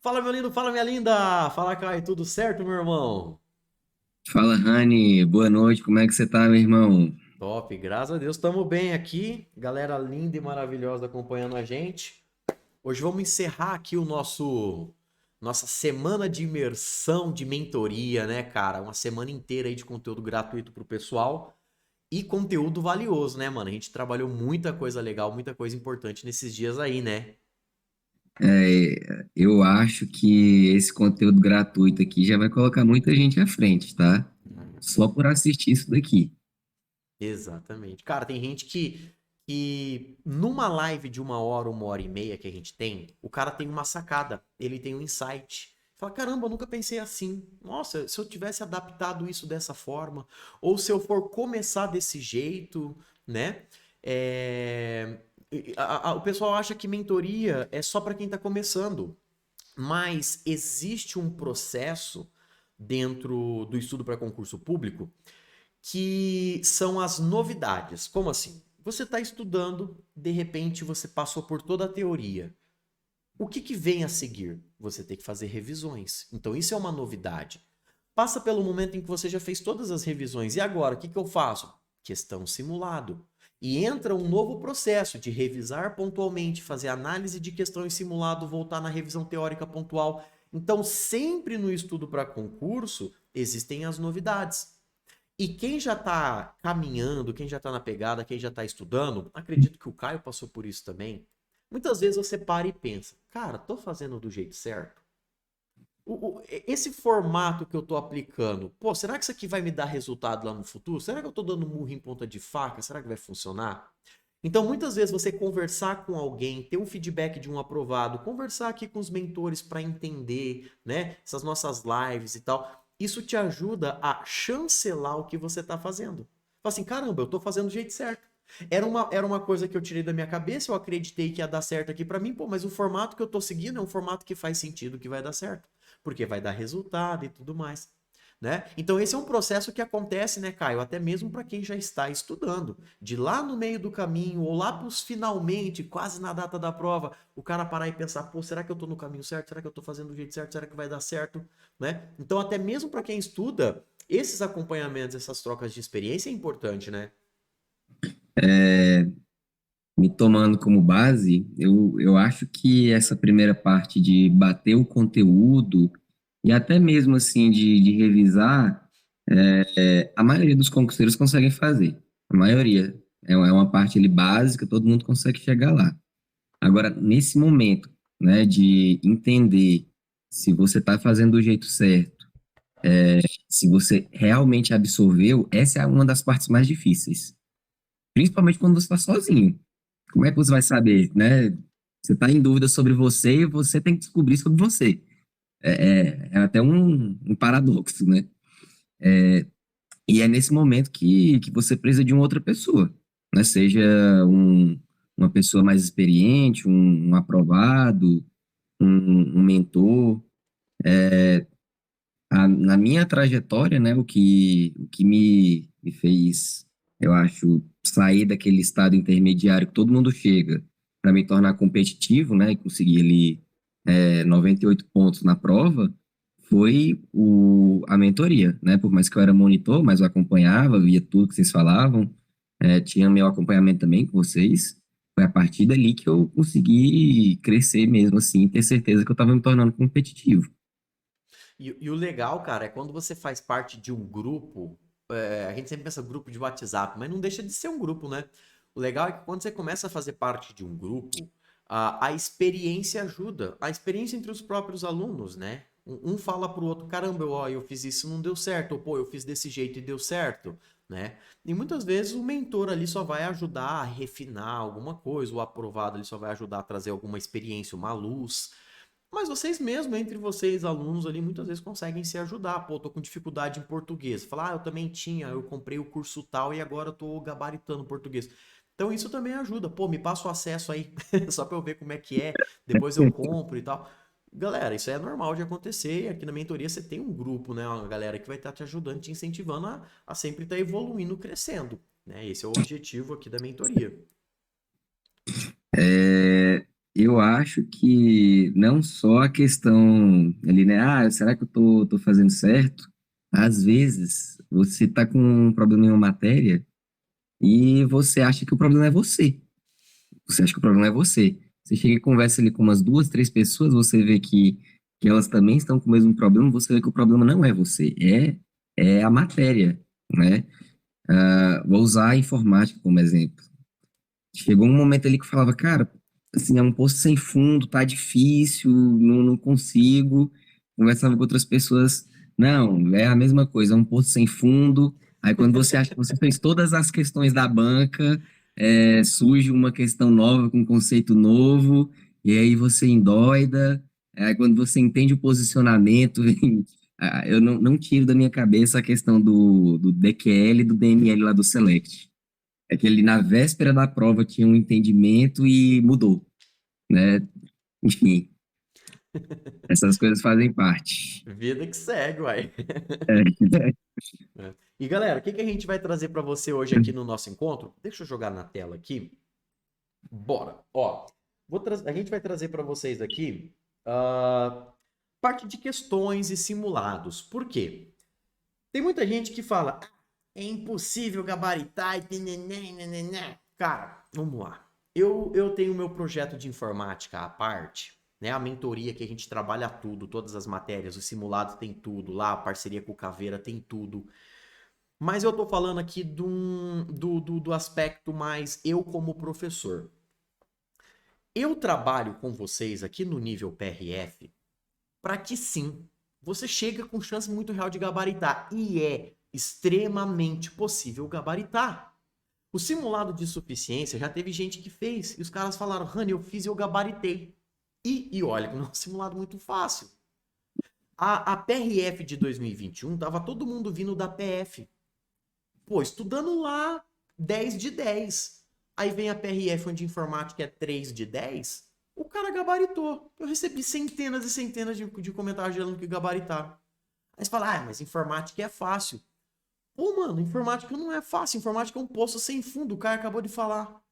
Fala, meu lindo, fala, minha linda! Fala, Caio, tudo certo, meu irmão? Fala, Rani, boa noite, como é que você tá, meu irmão? Top, graças a Deus, estamos bem aqui. Galera linda e maravilhosa acompanhando a gente. Hoje vamos encerrar aqui o nossa semana de imersão de mentoria, né, cara? Uma semana inteira aí de conteúdo gratuito pro pessoal e conteúdo valioso, né, mano? A gente trabalhou muita coisa legal, muita coisa importante nesses dias aí, né? Eu acho que esse conteúdo gratuito aqui já vai colocar muita gente à frente, tá? Só por assistir isso daqui. Exatamente. Cara, tem gente que numa live de uma hora e meia que a gente tem, o cara tem uma sacada, ele tem um insight. Fala, caramba, eu nunca pensei assim. Nossa, se eu tivesse adaptado isso dessa forma, ou se eu for começar desse jeito, né? É, o pessoal acha que mentoria é só para quem está começando, mas existe um processo dentro do estudo para concurso público que são as novidades. Como assim? Você está estudando, de repente você passou por toda a teoria. O que vem a seguir? Você tem que fazer revisões. Então isso é uma novidade. Passa pelo momento em que você já fez todas as revisões. E agora, o que eu faço? Questão simulado. E entra um novo processo de revisar pontualmente, fazer análise de questão em simulado, voltar na revisão teórica pontual. Então, sempre no estudo para concurso, existem as novidades. E quem já está caminhando, quem já está na pegada, quem já está estudando, acredito que o Caio passou por isso também. Muitas vezes você para e pensa, cara, tô fazendo do jeito certo? Esse formato que eu tô aplicando, pô, será que isso aqui vai me dar resultado lá no futuro? Será que eu tô dando murro em ponta de faca? Será que vai funcionar? Então, muitas vezes você conversar com alguém, ter um feedback de um aprovado, conversar aqui com os mentores para entender, né, essas nossas lives e tal, isso te ajuda a chancelar o que você está fazendo. Fala assim, caramba, eu estou fazendo do jeito certo. Era uma coisa que eu tirei da minha cabeça, eu acreditei que ia dar certo aqui para mim, pô, mas o formato que eu estou seguindo é um formato que faz sentido, que vai dar certo, porque vai dar resultado e tudo mais. Né? Então esse é um processo que acontece, né, Caio, até mesmo para quem já está estudando. De lá no meio do caminho, ou lá para os finalmente, quase na data da prova, o cara parar e pensar, pô, será que eu estou no caminho certo? Será que eu estou fazendo do jeito certo? Será que vai dar certo? Né? Então até mesmo para quem estuda, esses acompanhamentos, essas trocas de experiência é importante, né? Me tomando como base, eu acho que essa primeira parte de bater o conteúdo e até mesmo assim de revisar, a maioria dos concurseiros conseguem fazer. A maioria. É uma parte ali básica, todo mundo consegue chegar lá. Agora, nesse momento, né, de entender se você está fazendo do jeito certo, se você realmente absorveu, essa é uma das partes mais difíceis. Principalmente quando você está sozinho. Como é que você vai saber, né? Você está em dúvida sobre você e você tem que descobrir sobre você. É até um paradoxo, né? E é nesse momento que você precisa de uma outra pessoa, né? Seja uma pessoa mais experiente, um aprovado, um mentor. Na minha trajetória, né, o que me fez, eu acho, sair daquele estado intermediário que todo mundo chega para me tornar competitivo, né, e conseguir ali 98 pontos na prova, foi a mentoria, né, por mais que eu era monitor, mas eu acompanhava, via tudo que vocês falavam, tinha meu acompanhamento também com vocês, foi a partir dali que eu consegui crescer mesmo, assim, ter certeza que eu estava me tornando competitivo. E o legal, cara, é quando você faz parte de um grupo. A gente sempre pensa grupo de WhatsApp, mas não deixa de ser um grupo, né? O legal é que quando você começa a fazer parte de um grupo, a experiência ajuda. A experiência entre os próprios alunos, né? Um fala pro outro, caramba, eu fiz isso e não deu certo, ou pô, eu fiz desse jeito e deu certo, né? E muitas vezes o mentor ali só vai ajudar a refinar alguma coisa, o aprovado ali só vai ajudar a trazer alguma experiência, uma luz. Mas vocês mesmo, entre vocês, alunos ali, muitas vezes conseguem se ajudar. Pô, tô com dificuldade em português. Falar, eu também tinha, eu comprei o curso tal e agora eu tô gabaritando português. Então isso também ajuda. Pô, me passa o acesso aí, só pra eu ver como é que é. Depois eu compro e tal. Galera, isso é normal de acontecer. E aqui na mentoria você tem um grupo, né? Uma galera que vai estar te ajudando, te incentivando a sempre estar evoluindo, crescendo. Né? Esse é o objetivo aqui da mentoria. eu acho que não só a questão ali, né? Ah, será que eu tô fazendo certo? Às vezes, você tá com um problema em uma matéria e você acha que o problema é você. Você acha que o problema é você. Você chega e conversa ali com umas duas, três pessoas, você vê que elas também estão com o mesmo problema, você vê que o problema não é você, é a matéria, né? Ah, vou usar a informática como exemplo. Chegou um momento ali que eu falava, cara, assim, é um poço sem fundo, tá difícil, não consigo. Conversava com outras pessoas, não, é a mesma coisa, é um poço sem fundo. Aí quando você acha que você fez todas as questões da banca, surge uma questão nova, com um conceito novo, e aí você endoida. Aí quando você entende o posicionamento, eu não tiro da minha cabeça a questão do DQL e do DML lá do Select. É que ele, na véspera da prova, tinha um entendimento e mudou, né? Enfim, essas coisas fazem parte. Vida que segue, uai. É. É. E galera, o que que a gente vai trazer para você hoje aqui no nosso encontro? Deixa eu jogar na tela aqui. Bora. Ó, a gente vai trazer para vocês aqui parte de questões e simulados. Por quê? Tem muita gente que fala, "Ah, é impossível gabaritar e nananã." Cara, vamos lá. Eu tenho meu projeto de informática à parte, né? A mentoria que a gente trabalha tudo, todas as matérias, o simulado tem tudo lá, a parceria com o Caveira tem tudo. Mas eu tô falando aqui do aspecto mais eu como professor. Eu trabalho com vocês aqui no nível PRF para que sim, você chega com chance muito real de gabaritar. E é extremamente possível gabaritar. O simulado de suficiência já teve gente que fez e os caras falaram, Rani, eu fiz e eu gabaritei. E olha que não é um simulado muito fácil. A PRF de 2021 tava todo mundo vindo da PF. Pô, estudando lá 10 de 10. Aí vem a PRF onde informática é 3 de 10. O cara gabaritou. Eu recebi centenas e centenas de comentários falando que gabaritar. Aí você fala, ah, mas informática é fácil. Pô, mano, informática não é fácil. Informática é um poço sem fundo. O cara acabou de falar.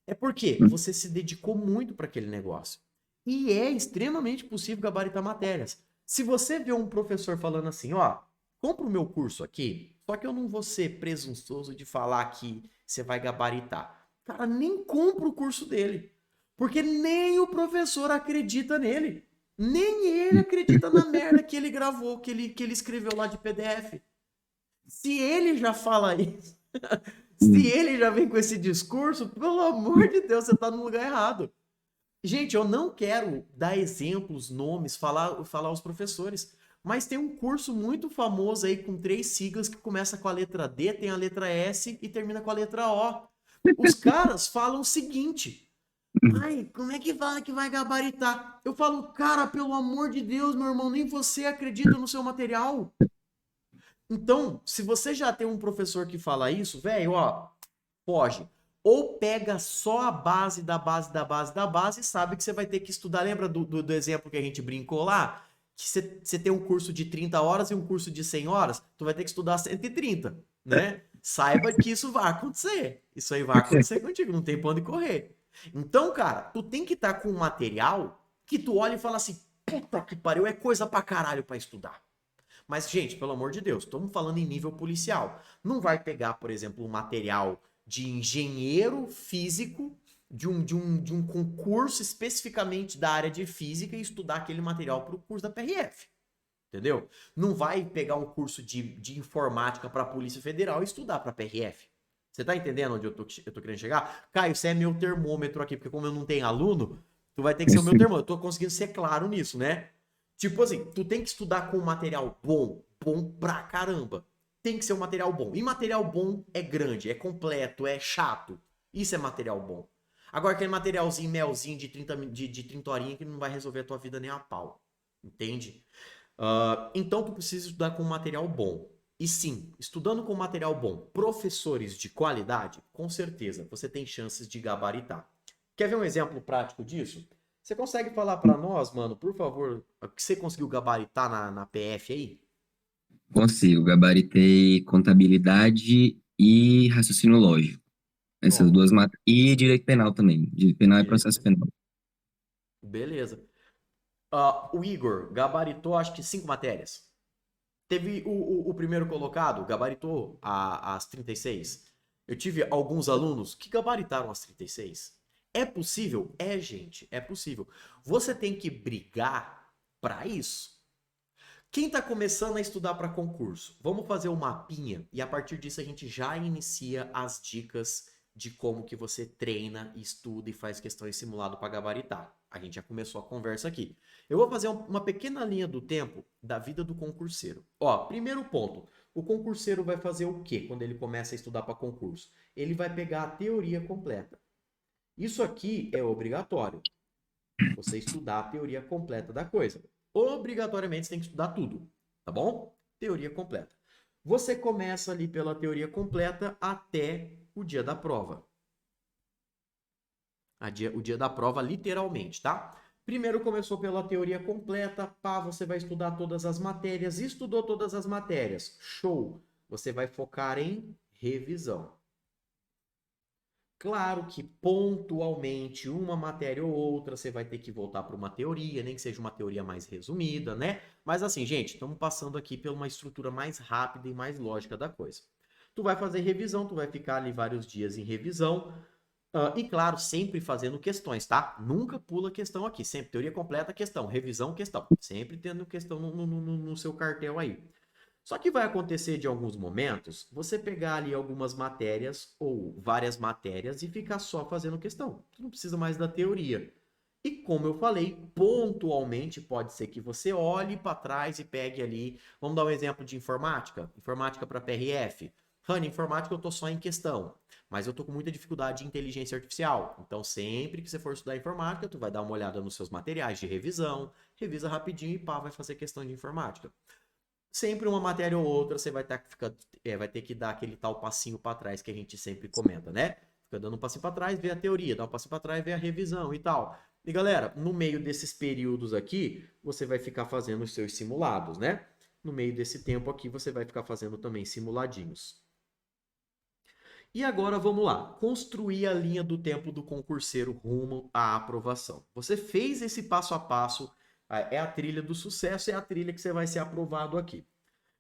É porque você se dedicou muito para aquele negócio. E é extremamente possível gabaritar matérias. Se você vê um professor falando assim, ó, compra o meu curso aqui, só que eu não vou ser presunçoso de falar que você vai gabaritar. Cara, nem compra o curso dele. Porque nem o professor acredita nele. Nem ele acredita na merda que ele gravou, que ele escreveu lá de PDF. Se ele já fala isso, se ele já vem com esse discurso, pelo amor de Deus, você tá no lugar errado. Gente, eu não quero dar exemplos, nomes, falar os professores, mas tem um curso muito famoso aí com 3 siglas que começa com a letra D, tem a letra S e termina com a letra O. Os caras falam o seguinte: ai, como é que fala que vai gabaritar? Eu falo, cara, pelo amor de Deus, meu irmão, nem você acredita no seu material. Então, se você já tem um professor que fala isso, velho, ó, foge. Ou pega só a base da base da base da base e sabe que você vai ter que estudar. Lembra do exemplo que a gente brincou lá? Que você tem um curso de 30 horas e um curso de 100 horas, tu vai ter que estudar 130, né? Saiba que isso vai acontecer. Isso aí vai acontecer contigo, não tem pra onde correr. Então, cara, tu tem que estar com um material que tu olha e fala assim, puta que pariu, é coisa pra caralho pra estudar. Mas, gente, pelo amor de Deus, estamos falando em nível policial. Não vai pegar, por exemplo, um material de engenheiro físico de um concurso especificamente da área de física e estudar aquele material para o curso da PRF. Entendeu? Não vai pegar um curso de informática para a Polícia Federal e estudar para a PRF. Você tá entendendo onde eu tô querendo chegar? Caio, você é meu termômetro aqui, porque como eu não tenho aluno, tu vai ter que ser o meu termômetro. Eu tô conseguindo ser claro nisso, né? Tipo assim, tu tem que estudar com um material bom, bom pra caramba. Tem que ser um material bom. E material bom é grande, é completo, é chato. Isso é material bom. Agora, aquele materialzinho, melzinho de 30, de 30 horinhas que não vai resolver a tua vida nem a pau. Entende? Então, tu precisa estudar com um material bom. E sim, estudando com material bom, professores de qualidade, com certeza você tem chances de gabaritar. Quer ver um exemplo prático disso? Você consegue falar para nós, mano, por favor, o que você conseguiu gabaritar na PF aí? Consigo, gabaritei contabilidade e raciocínio lógico. Essas Pronto. duas matérias. E direito penal também. Direito penal e Direito processo penal. Beleza. O Igor gabaritou acho que 5 matérias. Teve o primeiro colocado, gabaritou as 36. Eu tive alguns alunos que gabaritaram as 36. É possível? É, gente, é possível. Você tem que brigar para isso. Quem está começando a estudar para concurso, vamos fazer um mapinha e a partir disso a gente já inicia as dicas de como que você treina, estuda e faz questões simulado para gabaritar. A gente já começou a conversa aqui. Eu vou fazer uma pequena linha do tempo da vida do concurseiro. Ó, primeiro ponto, o concurseiro vai fazer o quê quando ele começa a estudar para concurso? Ele vai pegar a teoria completa. Isso aqui é obrigatório. Você estudar a teoria completa da coisa. Obrigatoriamente você tem que estudar tudo, tá bom? Teoria completa. Você começa ali pela teoria completa até o dia da prova. O dia da prova, literalmente, tá? Primeiro começou pela teoria completa, pá, você vai estudar todas as matérias, estudou todas as matérias, show! Você vai focar em revisão. Claro que pontualmente uma matéria ou outra você vai ter que voltar para uma teoria, nem que seja uma teoria mais resumida, né? Mas assim, gente, estamos passando aqui por uma estrutura mais rápida e mais lógica da coisa. Tu vai fazer revisão, tu vai ficar ali vários dias em revisão. E claro, sempre fazendo questões, tá? Nunca pula questão aqui. Sempre teoria completa, questão. Revisão, questão. Sempre tendo questão no seu cartel aí. Só que vai acontecer de alguns momentos você pegar ali algumas matérias ou várias matérias e ficar só fazendo questão. Você não precisa mais da teoria. E como eu falei, pontualmente pode ser que você olhe para trás e pegue ali. Vamos dar um exemplo de informática? Informática para PRF. Rani, informática eu tô só em questão, mas eu tô com muita dificuldade de inteligência artificial. Então, sempre que você for estudar informática, tu vai dar uma olhada nos seus materiais de revisão, revisa rapidinho e pá, vai fazer questão de informática. Sempre uma matéria ou outra você vai ter que dar aquele tal passinho para trás que a gente sempre comenta, né? Fica dando um passinho para trás, vê a teoria, dá um passinho para trás, vê a revisão e tal. E galera, no meio desses períodos aqui, você vai ficar fazendo os seus simulados, né? No meio desse tempo aqui, você vai ficar fazendo também simuladinhos. E agora vamos lá, construir a linha do tempo do concurseiro rumo à aprovação. Você fez esse passo a passo, é a trilha do sucesso, é a trilha que você vai ser aprovado aqui.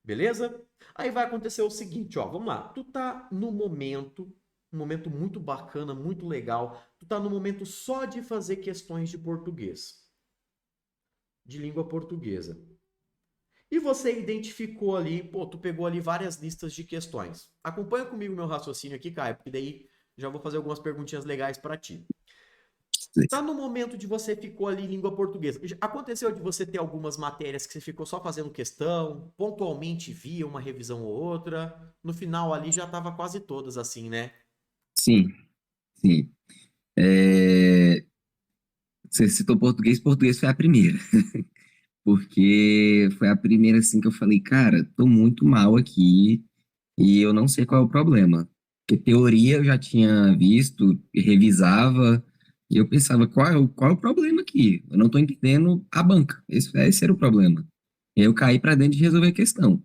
Beleza? Aí vai acontecer o seguinte, ó, vamos lá. Tu tá no momento, um momento muito bacana, muito legal. Tu tá no momento só de fazer questões de português, de língua portuguesa. E você identificou ali, pô, tu pegou ali várias listas de questões. Acompanha comigo meu raciocínio aqui, Caio, porque daí já vou fazer algumas perguntinhas legais para ti. Tá no momento de você ficou ali em língua portuguesa. Aconteceu de você ter algumas matérias que você ficou só fazendo questão, pontualmente via uma revisão ou outra, no final ali já tava quase todas assim, né? Sim, sim. É, Você citou português, português foi a primeira. Porque foi a primeira assim que eu falei, cara, tô muito mal aqui e eu não sei qual é o problema. Porque teoria eu já tinha visto, revisava, e eu pensava, qual é o problema aqui? Eu não tô entendendo a banca. Esse era o problema. E aí eu caí para dentro de resolver a questão.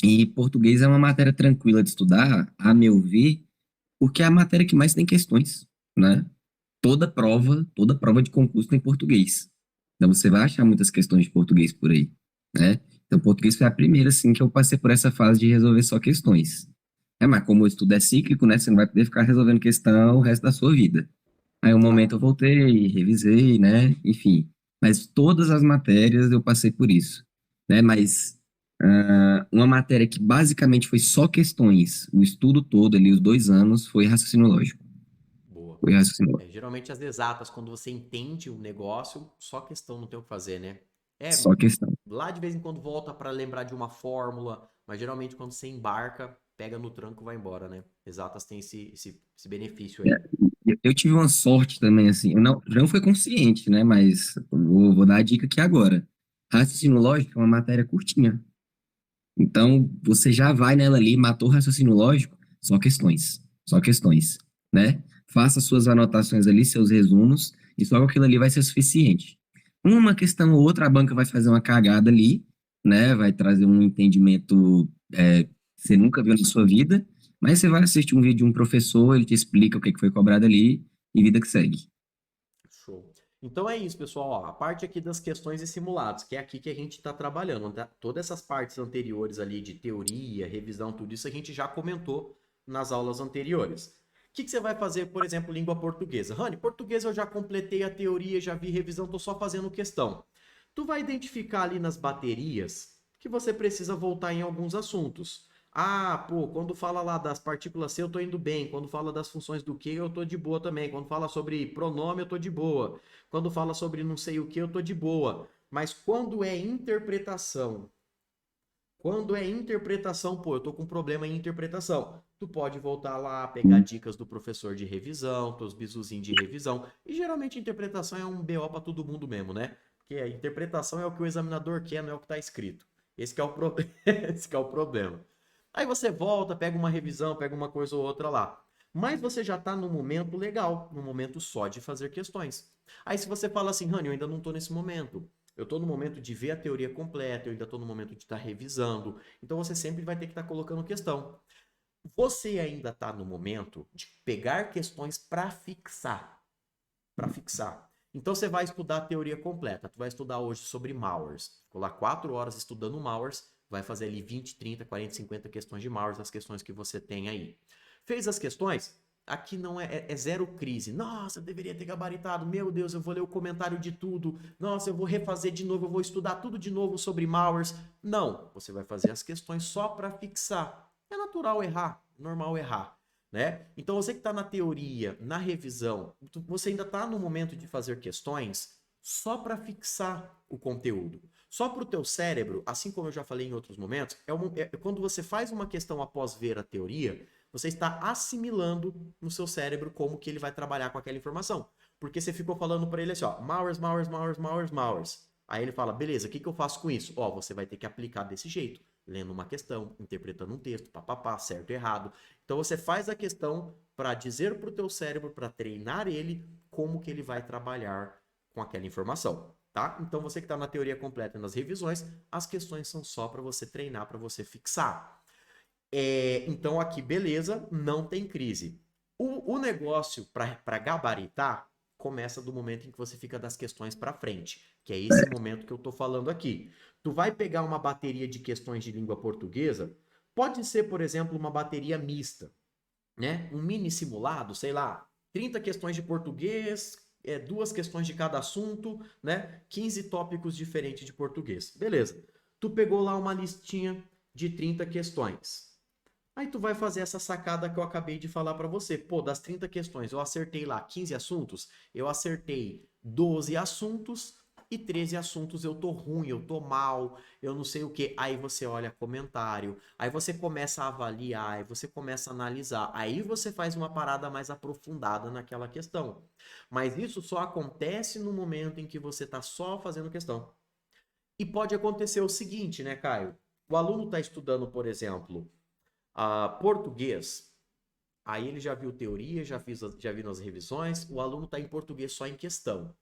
E português é uma matéria tranquila de estudar, a meu ver, porque é a matéria que mais tem questões, né? Toda prova de concurso tem português. Então você vai achar muitas questões de português por aí, né? Então português foi a primeira, assim, que eu passei por essa fase de resolver só questões. Mas como o estudo é cíclico, né? Você não vai poder ficar resolvendo questão o resto da sua vida. Aí um momento Claro. eu voltei, revisei, né? Enfim. Mas todas as matérias eu passei por isso, né? Mas uma matéria que basicamente foi só questões, o estudo todo ali, os 2 anos, foi raciocínio lógico. Boa. Foi raciocínio lógico. Geralmente as exatas, quando você entende o negócio, só questão não tem o que fazer, né? É, Só questão. lá de vez em quando volta para lembrar de uma fórmula, mas geralmente quando você embarca, pega no tranco e vai embora, né? Exatas tem esse benefício aí. Eu tive uma sorte também, assim, não foi consciente, né? Mas vou dar a dica aqui agora. Raciocínio lógico é uma matéria curtinha. Então, você já vai nela ali, matou o raciocínio lógico, só questões, né? Faça suas anotações ali, seus resumos, e só aquilo ali vai ser suficiente. Uma questão ou outra, a banca vai fazer uma cagada ali, né? Vai trazer um entendimento que você nunca viu na sua vida, mas você vai assistir um vídeo de um professor, ele te explica o que foi cobrado ali, e vida que segue. Show. Então é isso, pessoal. Ó, a parte aqui das questões e simulados, que é aqui que a gente está trabalhando. Tá? Todas essas partes anteriores ali de teoria, revisão, tudo isso a gente já comentou nas aulas anteriores. O que você vai fazer, por exemplo, língua portuguesa? Rani, português eu já completei a teoria, já vi revisão, estou só fazendo questão. Tu vai identificar ali nas baterias que você precisa voltar em alguns assuntos. Ah, pô, quando fala lá das partículas C, eu tô indo bem. Quando fala das funções do que, eu tô de boa também. Quando fala sobre pronome, eu tô de boa. Quando fala sobre não sei o que, eu tô de boa. Mas quando é interpretação, pô, eu tô com problema em interpretação. Tu pode voltar lá, pegar dicas do professor de revisão, teus bisuzinhos de revisão. E geralmente interpretação é um BO para todo mundo mesmo, né? Porque a interpretação é o que o examinador quer, não é o que tá escrito. Esse que é o, esse que é o problema. Aí você volta, pega uma revisão, pega uma coisa ou outra lá. Mas você já está no momento legal, no momento só de fazer questões. Aí se você fala assim, Rani, eu ainda não estou nesse momento. Eu estou no momento de ver a teoria completa, eu ainda estou no momento de estar revisando. Então você sempre vai ter que estar colocando questão. Você ainda está no momento de pegar questões para fixar. Para fixar. Então você vai estudar a teoria completa. Tu vai estudar hoje sobre Mauers. Ficou lá 4 horas estudando Mauers. Vai fazer ali 20, 30, 40, 50 questões de Mauers, as questões que você tem aí. Fez as questões? Aqui não é zero crise. Nossa, eu deveria ter gabaritado. Meu Deus, eu vou ler o comentário de tudo. Nossa, eu vou refazer de novo, eu vou estudar tudo de novo sobre Mauers. Não, você vai fazer as questões só para fixar. É natural errar, normal errar. Né? Então você que está na teoria, na revisão, você ainda está no momento de fazer questões só para fixar o conteúdo. Só para o teu cérebro, assim como eu já falei em outros momentos, quando você faz uma questão após ver a teoria, você está assimilando no seu cérebro como que ele vai trabalhar com aquela informação. Porque você ficou falando para ele assim, ó, Mauers, Mauers, Mauers, Mauers, Mauers. Aí ele fala, beleza, o que, que eu faço com isso? Ó, você vai ter que aplicar desse jeito, lendo uma questão, interpretando um texto, papapá, certo e errado. Então você faz a questão para dizer para o teu cérebro, para treinar ele, como que ele vai trabalhar com aquela informação. Tá? Então você que está na teoria completa e nas revisões, as questões são só para você treinar, para você fixar. Então aqui, beleza, não tem crise. O negócio para gabaritar começa do momento em que você fica das questões para frente, que é esse momento que eu estou falando aqui. Tu vai pegar uma bateria de questões de língua portuguesa, pode ser, por exemplo, uma bateria mista, né? Um mini simulado, sei lá, 30 questões de português, 2 questões de cada assunto, né? 15 tópicos diferentes de português. Beleza. Tu pegou lá uma listinha de 30 questões. Aí tu vai fazer essa sacada que eu acabei de falar para você. Pô, das 30 questões, eu acertei lá 15 assuntos, eu acertei 12 assuntos e 13 assuntos eu tô ruim, eu tô mal, eu não sei o que. Aí você olha comentário, aí você começa a avaliar, aí você começa a analisar, aí você faz uma parada mais aprofundada naquela questão. Mas isso só acontece no momento em que você tá só fazendo questão. E pode acontecer o seguinte, né, Caio? O aluno está estudando, por exemplo, português. Aí ele já viu teoria, já viu nas revisões, o aluno está em português só em questão.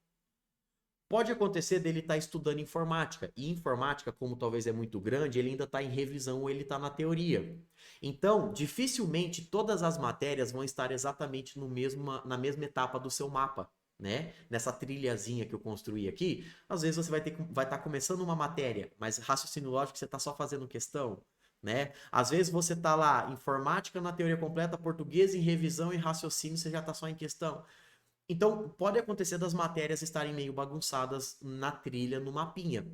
Pode acontecer dele estar estudando informática, e informática, como talvez é muito grande, ele ainda está em revisão ou ele está na teoria. Então, dificilmente todas as matérias vão estar exatamente na mesma etapa do seu mapa. Né? Nessa trilhazinha que eu construí aqui, às vezes você vai estar começando uma matéria, mas raciocínio lógico você está só fazendo questão. Né? Às vezes você está lá, informática na teoria completa, português em revisão e raciocínio, você já está só em questão. Então, pode acontecer das matérias estarem meio bagunçadas na trilha, no mapinha.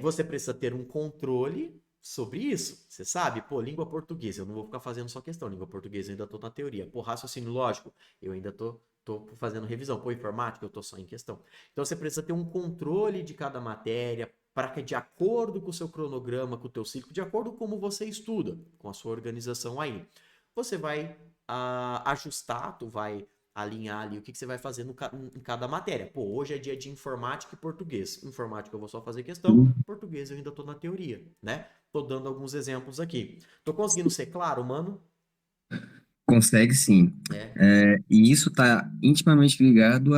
Você precisa ter um controle sobre isso. Você sabe, pô, língua portuguesa, eu não vou ficar fazendo só questão. Língua portuguesa eu ainda tô na teoria. Pô, raciocínio lógico, eu ainda tô fazendo revisão. Pô, informática, eu tô só em questão. Então você precisa ter um controle de cada matéria, para que de acordo com o seu cronograma, com o teu ciclo, de acordo com como você estuda, com a sua organização aí, você vai ajustar, tu vai alinhar ali o que você vai fazer em cada matéria. Pô, hoje é dia de informática e português. Informática eu vou só fazer questão, português eu ainda tô na teoria, né? Tô dando alguns exemplos aqui. Tô conseguindo ser claro, mano? Consegue sim. É. E isso está intimamente ligado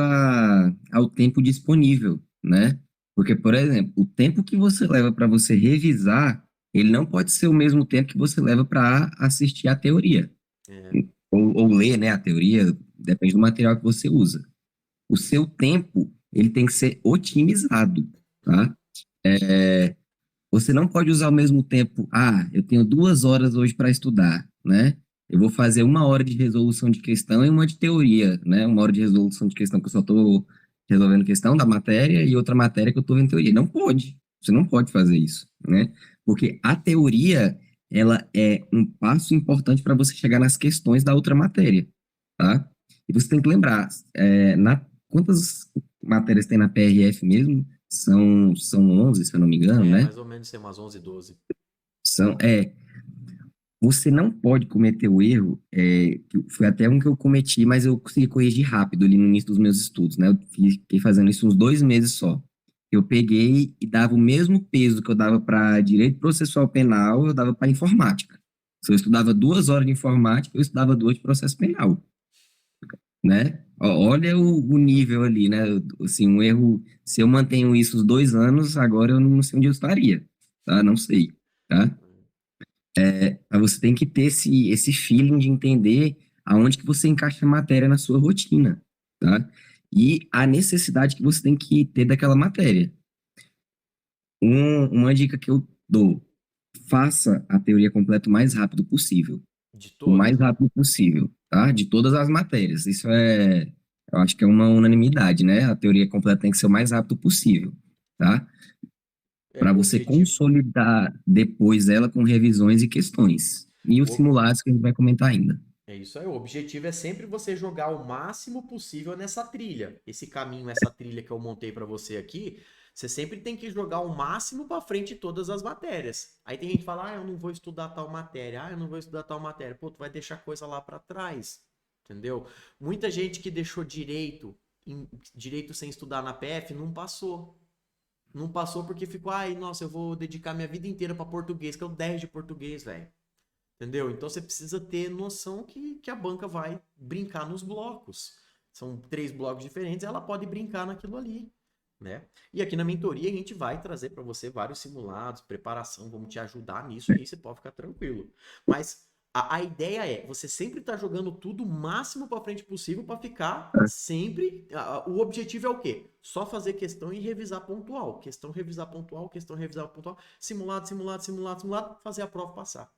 ao tempo disponível, né? Porque, por exemplo, o tempo que você leva para você revisar, ele não pode ser o mesmo tempo que você leva para assistir a teoria, É. ou ler, né, a teoria, depende do material que você usa. O seu tempo ele tem que ser otimizado, tá? Você não pode usar ao mesmo tempo, eu tenho 2 horas hoje para estudar, né? Eu vou fazer 1 hora de resolução de questão e uma de teoria, né? 1 hora de resolução de questão que eu só estou resolvendo questão da matéria e outra matéria que eu estou vendo teoria. Não pode. Você não pode fazer isso, né? Porque a teoria, ela é um passo importante para você chegar nas questões da outra matéria, tá? E você tem que lembrar, quantas matérias tem na PRF mesmo? São 11, se eu não me engano, É, né? mais ou menos tem umas 11, 12. São, você não pode cometer o erro, que foi até um que eu cometi, mas eu consegui corrigir rápido ali no início dos meus estudos, né? Eu fiquei fazendo isso uns 2 meses só. Eu peguei e dava o mesmo peso que eu dava para direito processual penal, eu dava para informática. Se eu estudava 2 horas de informática, eu estudava 2 de processo penal, né? Olha o nível ali, né? Assim, um erro, se eu mantenho isso os 2 anos, agora eu não sei onde eu estaria, tá? Não sei, tá? Mas você tem que ter esse feeling de entender aonde que você encaixa a matéria na sua rotina, tá? E a necessidade que você tem que ter daquela matéria. Uma dica que eu dou, faça a teoria completa o mais rápido possível. De O mais todas, né? rápido possível, tá? De todas as matérias. Eu acho que é uma unanimidade, né? A teoria completa tem que ser o mais rápido possível, tá? É, Para o você objetivo, consolidar depois ela com revisões e questões. E os o, simulados que a gente vai comentar ainda. é isso aí. O objetivo é sempre você jogar o máximo possível nessa trilha. Esse caminho, essa trilha que eu montei para você aqui, você sempre tem que jogar o máximo para frente de todas as matérias. Aí tem gente que fala: "Ah, eu não vou estudar tal matéria. Ah, eu não vou estudar tal matéria". Pô, tu vai deixar coisa lá para trás. Entendeu? Muita gente que deixou direito sem estudar na PF não passou. Não passou porque ficou: "Ai, nossa, eu vou dedicar minha vida inteira para português, que eu 10 de português, velho". Entendeu? Então você precisa ter noção que a banca vai brincar nos blocos. São 3 blocos diferentes, ela pode brincar naquilo ali, né? E aqui na mentoria a gente vai trazer para você vários simulados, preparação, vamos te ajudar nisso aí, você pode ficar tranquilo. Mas a ideia é você sempre estar jogando tudo o máximo para frente possível para ficar sempre. O objetivo é o quê? Só fazer questão e revisar pontual. Questão, revisar pontual, questão, revisar pontual. Simulado, simulado, simulado, simulado, fazer a prova passar,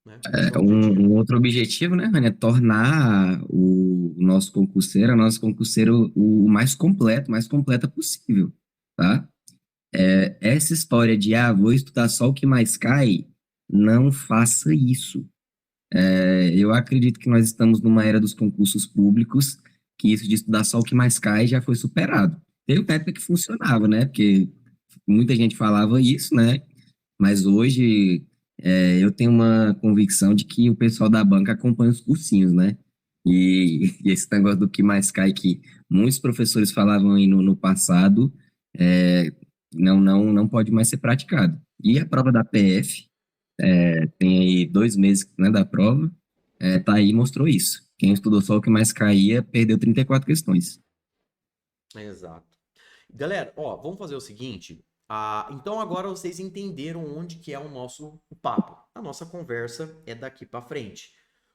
né? Esse é o Um objetivo. outro objetivo, né, Rani, é tornar o nosso concurseiro, a nossa concurseira, o mais completo, mais completa possível, tá? Essa história de, vou estudar só o que mais cai, não faça isso. Eu acredito que nós estamos numa era dos concursos públicos, que isso de estudar só o que mais cai já foi superado. Teve uma época que funcionava, né? Porque muita gente falava isso, né? Mas hoje eu tenho uma convicção de que o pessoal da banca acompanha os cursinhos, né? E esse negócio do que mais cai que muitos professores falavam aí no passado, é, não pode mais ser praticado. E a prova da PF, tem aí 2 meses, né, da prova, tá aí e mostrou isso. Quem estudou só o que mais caía perdeu 34 questões. Exato. Galera, ó, vamos fazer o seguinte. Então agora vocês entenderam onde que é o nosso papo. A nossa conversa é daqui para frente.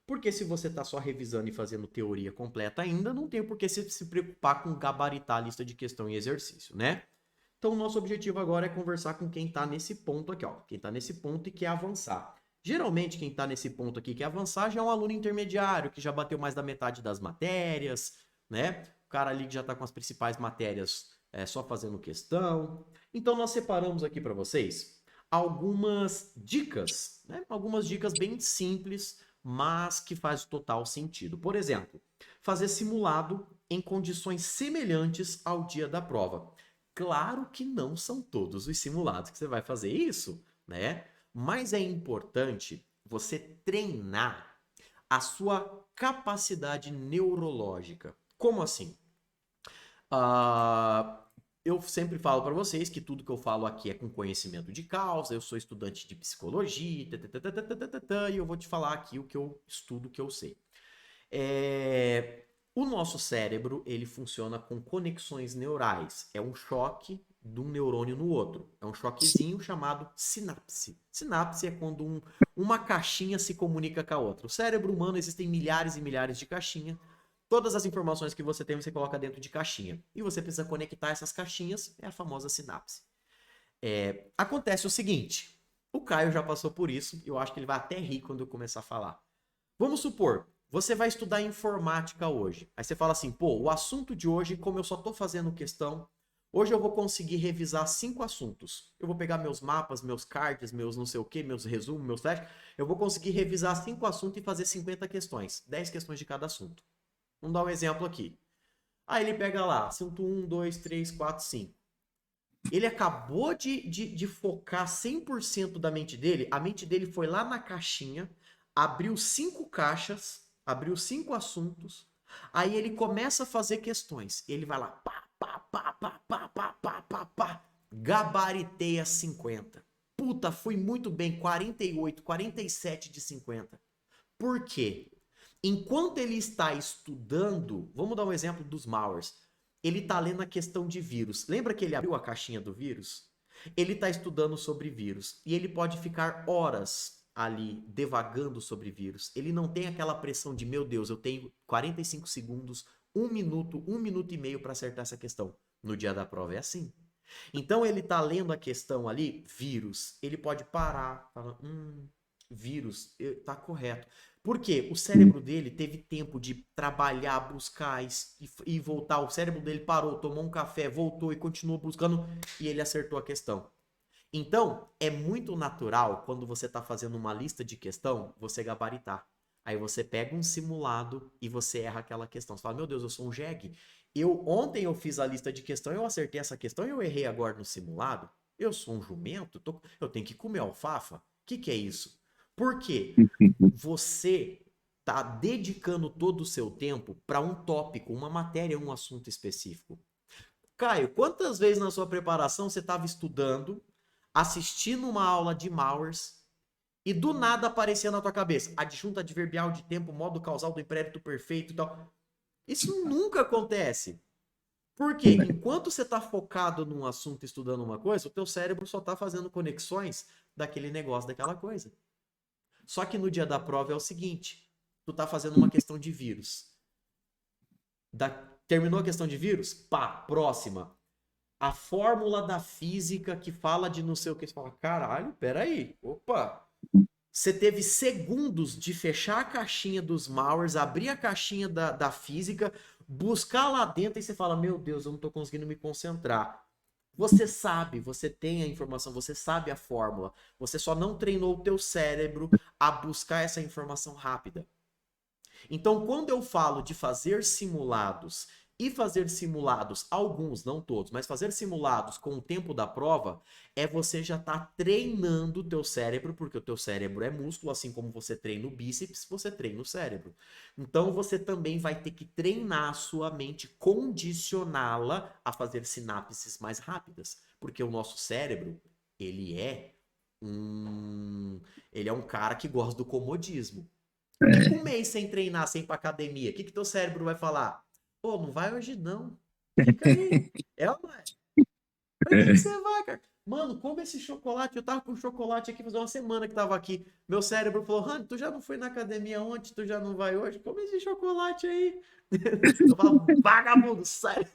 Porque se você tá só revisando e fazendo teoria completa ainda, não tem por que se preocupar com gabaritar a lista de questão e exercício, né? Então o nosso objetivo agora é conversar com quem tá nesse ponto aqui, ó. Quem tá nesse ponto e quer avançar. Geralmente quem tá nesse ponto aqui que quer avançar já é um aluno intermediário, que já bateu mais da metade das matérias, né? O cara ali que já tá com as principais matérias só fazendo questão. Então nós separamos aqui para vocês algumas dicas, né? Algumas dicas bem simples, mas que faz total sentido. Por exemplo, fazer simulado em condições semelhantes ao dia da prova. Claro que não são todos os simulados que você vai fazer isso, né? Mas é importante você treinar a sua capacidade neurológica. Como assim? Ah, eu sempre falo para vocês que tudo que eu falo aqui é com conhecimento de causa. Eu sou estudante de psicologia, e eu vou te falar aqui o que eu estudo, o que eu sei. O nosso cérebro, ele funciona com conexões neurais. É um choque de um neurônio no outro. É um choquezinho chamado sinapse. Sinapse é quando uma caixinha se comunica com a outra. O cérebro humano existem milhares e milhares de caixinhas. Todas as informações que você tem, você coloca dentro de caixinha. E você precisa conectar essas caixinhas, é a famosa sinapse. Acontece o seguinte, o Caio já passou por isso, e eu acho que ele vai até rir quando eu começar a falar. Vamos supor, você vai estudar informática hoje. Aí você fala assim, pô, o assunto de hoje, como eu só tô fazendo questão, hoje eu vou conseguir revisar 5 assuntos. Eu vou pegar meus mapas, meus cards, meus não sei o que, meus resumos, meus flash. Eu vou conseguir revisar 5 assuntos e fazer 50 questões. 10 questões de cada assunto. Vamos dar um exemplo aqui. Aí ele pega lá, assunto 1, 2, 3, 4, 5. Ele acabou de focar 100% da mente dele. A mente dele foi lá na caixinha, abriu 5 caixas, abriu 5 assuntos. Aí ele começa a fazer questões. Ele vai lá, pá, pá, pá, pá, pá, pá, pá, pá, pá. Gabariteia 50. Puta, fui muito bem, 48, 47 de 50. Por quê? Enquanto ele está estudando, vamos dar um exemplo dos malwares. Ele está lendo a questão de vírus. Lembra que ele abriu a caixinha do vírus? Ele está estudando sobre vírus e ele pode ficar horas ali devagando sobre vírus. Ele não tem aquela pressão de, meu Deus, eu tenho 45 segundos, 1 minuto e meio para acertar essa questão. No dia da prova é assim. Então ele está lendo a questão ali, vírus. Ele pode parar, falar, vírus, tá correto. Por quê? O cérebro dele teve tempo de trabalhar, buscar e voltar. O cérebro dele parou, tomou um café, voltou e continuou buscando e ele acertou a questão. Então, é muito natural quando você está fazendo uma lista de questão, você gabaritar. Aí você pega um simulado e você erra aquela questão. Você fala, meu Deus, eu sou um jegue. Ontem eu fiz a lista de questão, eu acertei essa questão e eu errei agora no simulado. Eu sou um jumento? Eu tenho que comer alfafa? O que é isso? Por quê? Você está dedicando todo o seu tempo para um tópico, uma matéria, um assunto específico. Caio, quantas vezes na sua preparação você estava estudando, assistindo uma aula de malwares e do nada aparecia na tua cabeça adjunto adverbial de tempo, modo causal do impérito perfeito e tal? Isso nunca acontece. Porque enquanto você está focado num assunto, estudando uma coisa, o teu cérebro só está fazendo conexões daquele negócio, daquela coisa. Só que no dia da prova é o seguinte, tu tá fazendo uma questão de vírus. Terminou a questão de vírus? Pá, próxima. A fórmula da física que fala de não sei o que. Você fala, caralho, peraí, opa. Você teve segundos de fechar a caixinha dos malwares, abrir a caixinha da física, buscar lá dentro e você fala, meu Deus, eu não tô conseguindo me concentrar. Você sabe, você tem a informação, você sabe a fórmula. Você só não treinou o teu cérebro a buscar essa informação rápida. Então, quando eu falo de fazer simulados e fazer simulados, alguns, não todos, mas fazer simulados com o tempo da prova, é você já tá treinando o teu cérebro, porque o teu cérebro é músculo, assim como você treina o bíceps, você treina o cérebro. Então, você também vai ter que treinar a sua mente, condicioná-la a fazer sinapses mais rápidas, porque o nosso cérebro, ele é ele é um cara que gosta do comodismo. Fica um mês sem treinar, sem ir pra academia. O que teu cérebro vai falar? Pô, não vai hoje não. Fica aí. É ou não é? Pra que você vai, cara? Mano, come esse chocolate. Eu tava com chocolate aqui, fazer uma semana que tava aqui. Meu cérebro falou, Rani, tu já não foi na academia ontem, tu já não vai hoje? Come esse chocolate aí. Eu falo, vagabundo, sai.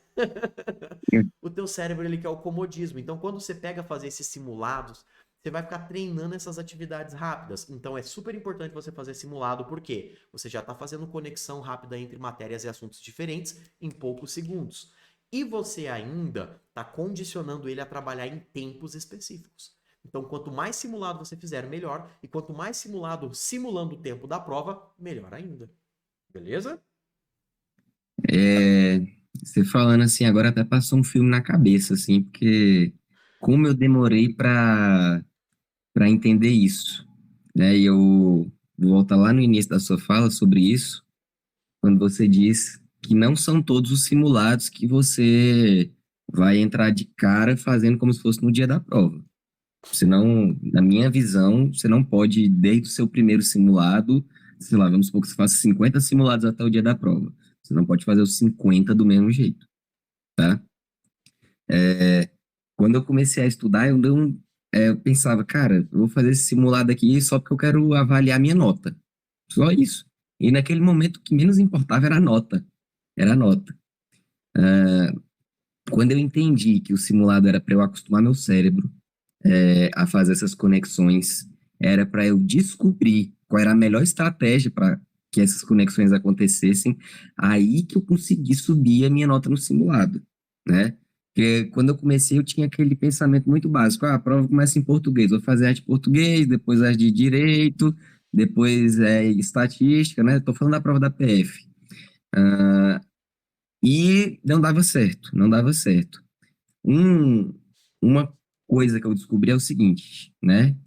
O teu cérebro, ele quer o comodismo. Então, quando você pega fazer esses simulados, você vai ficar treinando essas atividades rápidas. Então, é super importante você fazer simulado, porque você já está fazendo conexão rápida entre matérias e assuntos diferentes em poucos segundos. E você ainda está condicionando ele a trabalhar em tempos específicos. Então, quanto mais simulado você fizer, melhor. E quanto mais simulado, simulando o tempo da prova, melhor ainda. Beleza? Você falando assim, agora até passou um filme na cabeça, assim, porque como eu demorei para entender isso, né? E eu vou voltar lá no início da sua fala sobre isso, quando você diz que não são todos os simulados que você vai entrar de cara fazendo como se fosse no dia da prova. Você não, na minha visão, você não pode, desde o seu primeiro simulado, sei lá, vamos supor que você faça 50 simulados até o dia da prova. Você não pode fazer os 50 do mesmo jeito, tá? Quando eu comecei a estudar, eu pensava, cara, eu vou fazer esse simulado aqui só porque eu quero avaliar minha nota. Só isso. E naquele momento, o que menos importava era a nota. era a nota. Quando eu entendi que o simulado era para eu acostumar meu cérebro a fazer essas conexões, era para eu descobrir qual era a melhor estratégia para que essas conexões acontecessem, aí que eu consegui subir a minha nota no simulado, né? Porque quando eu comecei, eu tinha aquele pensamento muito básico: a prova começa em português, vou fazer arte de português, depois arte de direito, depois estatística, né? Estou falando da prova da PF. E não dava certo, não dava certo. Um, uma coisa que eu descobri é o seguinte, né?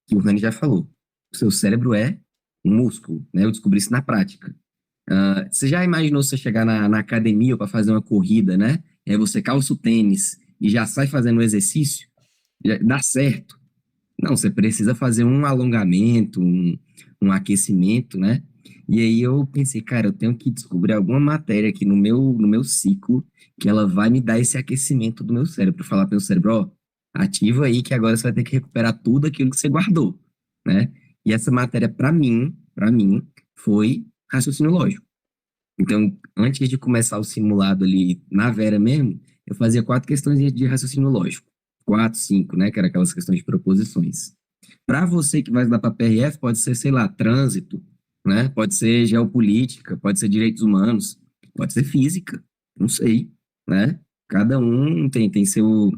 Que o Rani já falou. O seu cérebro é um músculo, né? Eu descobri isso na prática. Você já imaginou você chegar na academia para fazer uma corrida, né? E aí você calça o tênis e já sai fazendo o exercício? Dá certo. Não, você precisa fazer um alongamento, um aquecimento, né? E aí eu pensei, cara, eu tenho que descobrir alguma matéria aqui no meu ciclo que ela vai me dar esse aquecimento do meu cérebro, falar para o meu cérebro, ó, ativa aí que agora você vai ter que recuperar tudo aquilo que você guardou, né? E essa matéria, para mim, foi raciocínio lógico. Então, antes de começar o simulado ali na Vera mesmo, eu fazia 4 questões de raciocínio lógico. 4, 5, né? Que era aquelas questões de proposições. Para você que vai estudar para PRF, pode ser, sei lá, trânsito, né? Pode ser geopolítica, pode ser direitos humanos, pode ser física, não sei, né? Cada um tem seu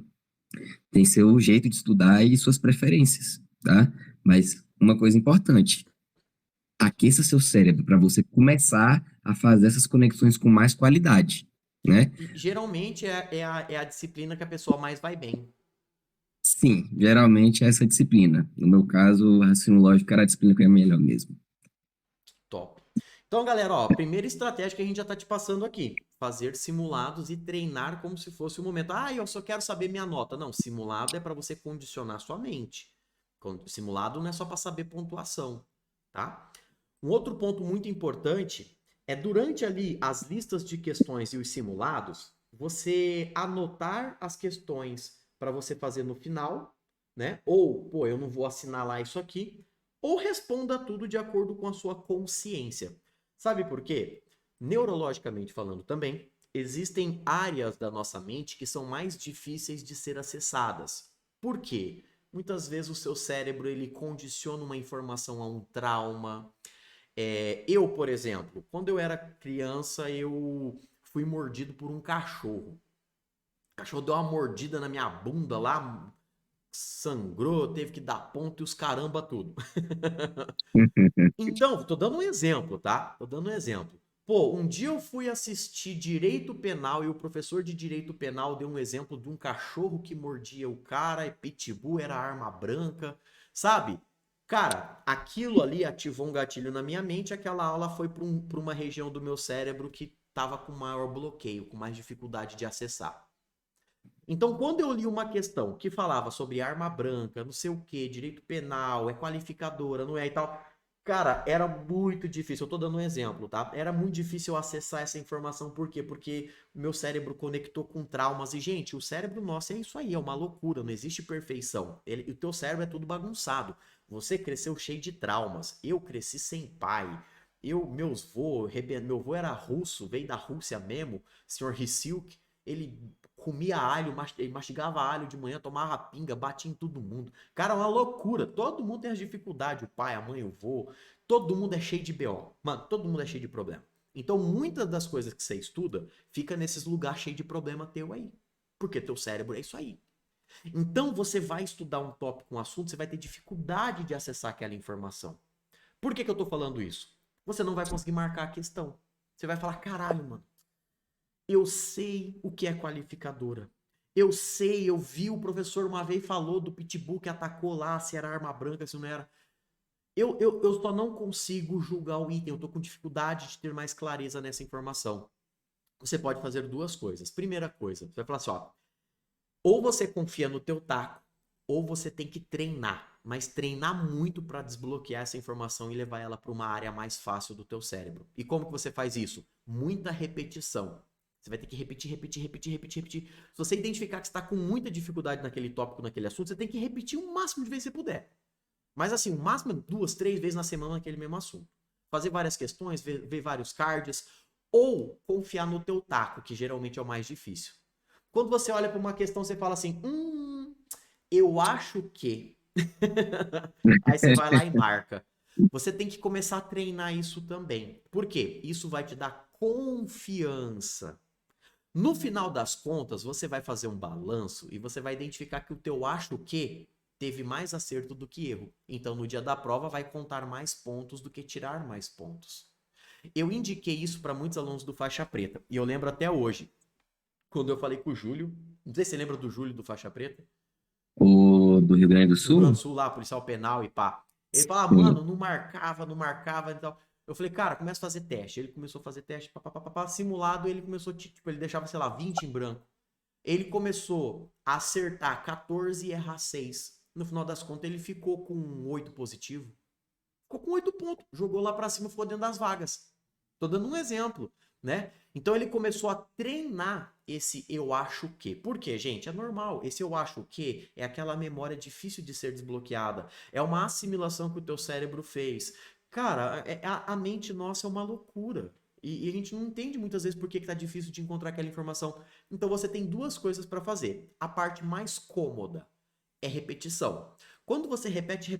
jeito de estudar e suas preferências, tá? Mas uma coisa importante, aqueça seu cérebro para você começar a fazer essas conexões com mais qualidade, né? E geralmente é a disciplina que a pessoa mais vai bem. Sim, geralmente é essa disciplina. No meu caso, o raciocínio lógico era a disciplina que é melhor mesmo. Top. Então, galera, ó, primeira estratégia que a gente já tá te passando aqui. Fazer simulados e treinar como se fosse o momento. Ah, eu só quero saber minha nota. Não, simulado é para você condicionar sua mente. Simulado não é só para saber pontuação, tá? Um outro ponto muito importante é durante ali as listas de questões e os simulados, você anotar as questões para você fazer no final, né? Ou, pô, eu não vou assinalar isso aqui, ou responda tudo de acordo com a sua consciência. Sabe por quê? Neurologicamente falando também, existem áreas da nossa mente que são mais difíceis de ser acessadas. Por quê? Muitas vezes o seu cérebro ele condiciona uma informação a um trauma. Eu, por exemplo, quando eu era criança, eu fui mordido por um cachorro. O cachorro deu uma mordida na minha bunda lá, sangrou, teve que dar ponto e os caramba tudo. Então, tô dando um exemplo, tá? Tô dando um exemplo. Pô, um dia eu fui assistir Direito Penal e o professor de Direito Penal deu um exemplo de um cachorro que mordia o cara, e pitbull era arma branca, sabe? Cara, aquilo ali ativou um gatilho na minha mente, aquela aula foi para uma região do meu cérebro que tava com maior bloqueio, com mais dificuldade de acessar. Então, quando eu li uma questão que falava sobre arma branca, não sei o que, direito penal, é qualificadora, não é e tal, cara, era muito difícil. Eu tô dando um exemplo, tá? Era muito difícil eu acessar essa informação. Por quê? Porque o meu cérebro conectou com traumas. E, gente, o cérebro nosso é isso aí, é uma loucura, não existe perfeição. O teu cérebro é tudo bagunçado. Você cresceu cheio de traumas. Eu cresci sem pai. Meu avô era russo, veio da Rússia mesmo, senhor Hissilk. Ele comia alho, mastigava alho de manhã, tomava pinga, batia em todo mundo. Cara, é uma loucura. Todo mundo tem as dificuldades. O pai, a mãe, o vô. Todo mundo é cheio de BO. Mano, todo mundo é cheio de problema. Então, muitas das coisas que você estuda fica nesses lugares cheios de problema teu aí. Porque teu cérebro é isso aí. Então, você vai estudar um tópico, um assunto, você vai ter dificuldade de acessar aquela informação. Por que eu tô falando isso? Você não vai conseguir marcar a questão. Você vai falar, caralho, mano, eu sei o que é qualificadora. Eu sei, eu vi o professor uma vez falou do pitbull que atacou lá, se era arma branca, se não era. Eu só não consigo julgar o item, eu tô com dificuldade de ter mais clareza nessa informação. Você pode fazer duas coisas. Primeira coisa, você vai falar assim, ó, ou você confia no teu taco, ou você tem que treinar, mas treinar muito para desbloquear essa informação e levar ela para uma área mais fácil do teu cérebro. E como que você faz isso? Muita repetição. Você vai ter que repetir, repetir, repetir, repetir, repetir. Se você identificar que está com muita dificuldade naquele tópico, naquele assunto, você tem que repetir o máximo de vezes que você puder. Mas assim, o máximo é 2, 3 vezes na semana naquele mesmo assunto. Fazer várias questões, ver vários cards. ou confiar no teu taco, que geralmente é o mais difícil. Quando você olha para uma questão, você fala assim, eu acho que. Aí você vai lá e marca. Você tem que começar a treinar isso também. Por quê? Isso vai te dar confiança. No final das contas, você vai fazer um balanço e você vai identificar que o teu acho que teve mais acerto do que erro. Então, no dia da prova, vai contar mais pontos do que tirar mais pontos. Eu indiquei isso para muitos alunos do faixa preta. E eu lembro até hoje, quando eu falei com o Júlio, não sei se você lembra do Júlio do faixa preta, O do Rio Grande do do Rio Grande do Sul? Sul lá, policial penal e pá. Ele fala, Sim. mano, não marcava e tal. Eu falei, cara, começa a fazer teste. Ele começou a fazer teste, simulado, ele começou, tipo, ele deixava, sei lá, 20 em branco. Ele começou a acertar 14 e errar 6. No final das contas, ele ficou com 8 positivo. Ficou com 8 pontos. Jogou lá pra cima, ficou dentro das vagas. Tô dando um exemplo, né? Então ele começou a treinar esse eu acho que. Por quê, gente? É normal. Esse eu acho que é aquela memória difícil de ser desbloqueada. É uma assimilação que o teu cérebro fez. Cara, a mente nossa é uma loucura. E a gente não entende muitas vezes por que tá difícil de encontrar aquela informação. Então você tem duas coisas para fazer. A parte mais cômoda é repetição. Quando você repete,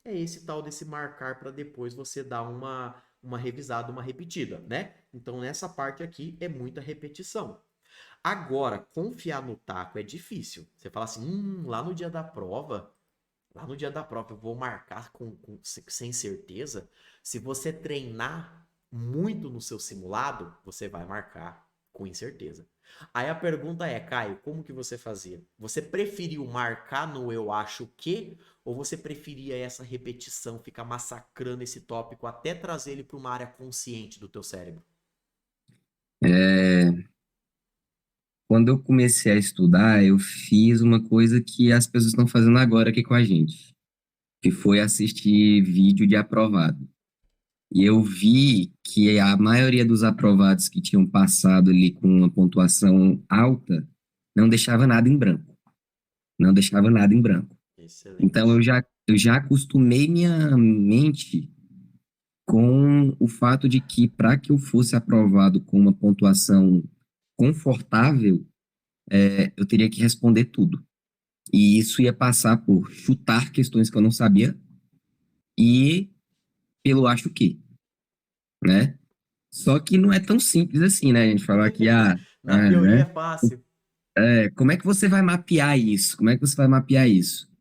é esse tal desse marcar para depois você dar uma revisada, uma repetida, né? Então nessa parte aqui é muita repetição. Agora, confiar no taco é difícil. Você fala assim, lá no dia da prova eu vou marcar sem certeza. Se você treinar muito no seu simulado, você vai marcar com incerteza. Aí a pergunta é, Caio, como que você fazia? Você preferiu marcar no eu acho que, ou você preferia essa repetição, ficar massacrando esse tópico até trazer ele para uma área consciente do teu cérebro? É, quando eu comecei a estudar, eu fiz uma coisa que as pessoas estão fazendo agora aqui com a gente, que foi assistir vídeo de aprovado. E eu vi que a maioria dos aprovados que tinham passado ali com uma pontuação alta não deixava nada em branco. Não deixava nada em branco. Então Excelente. eu já acostumei minha mente com o fato de que para que eu fosse aprovado com uma pontuação confortável, eu teria que responder tudo. E isso ia passar por chutar questões que eu não sabia e pelo acho que, né? Só que não é tão simples assim, né? A gente falar que, Na teoria é né? fácil. Como é que você vai mapear isso? Como é que você vai mapear isso?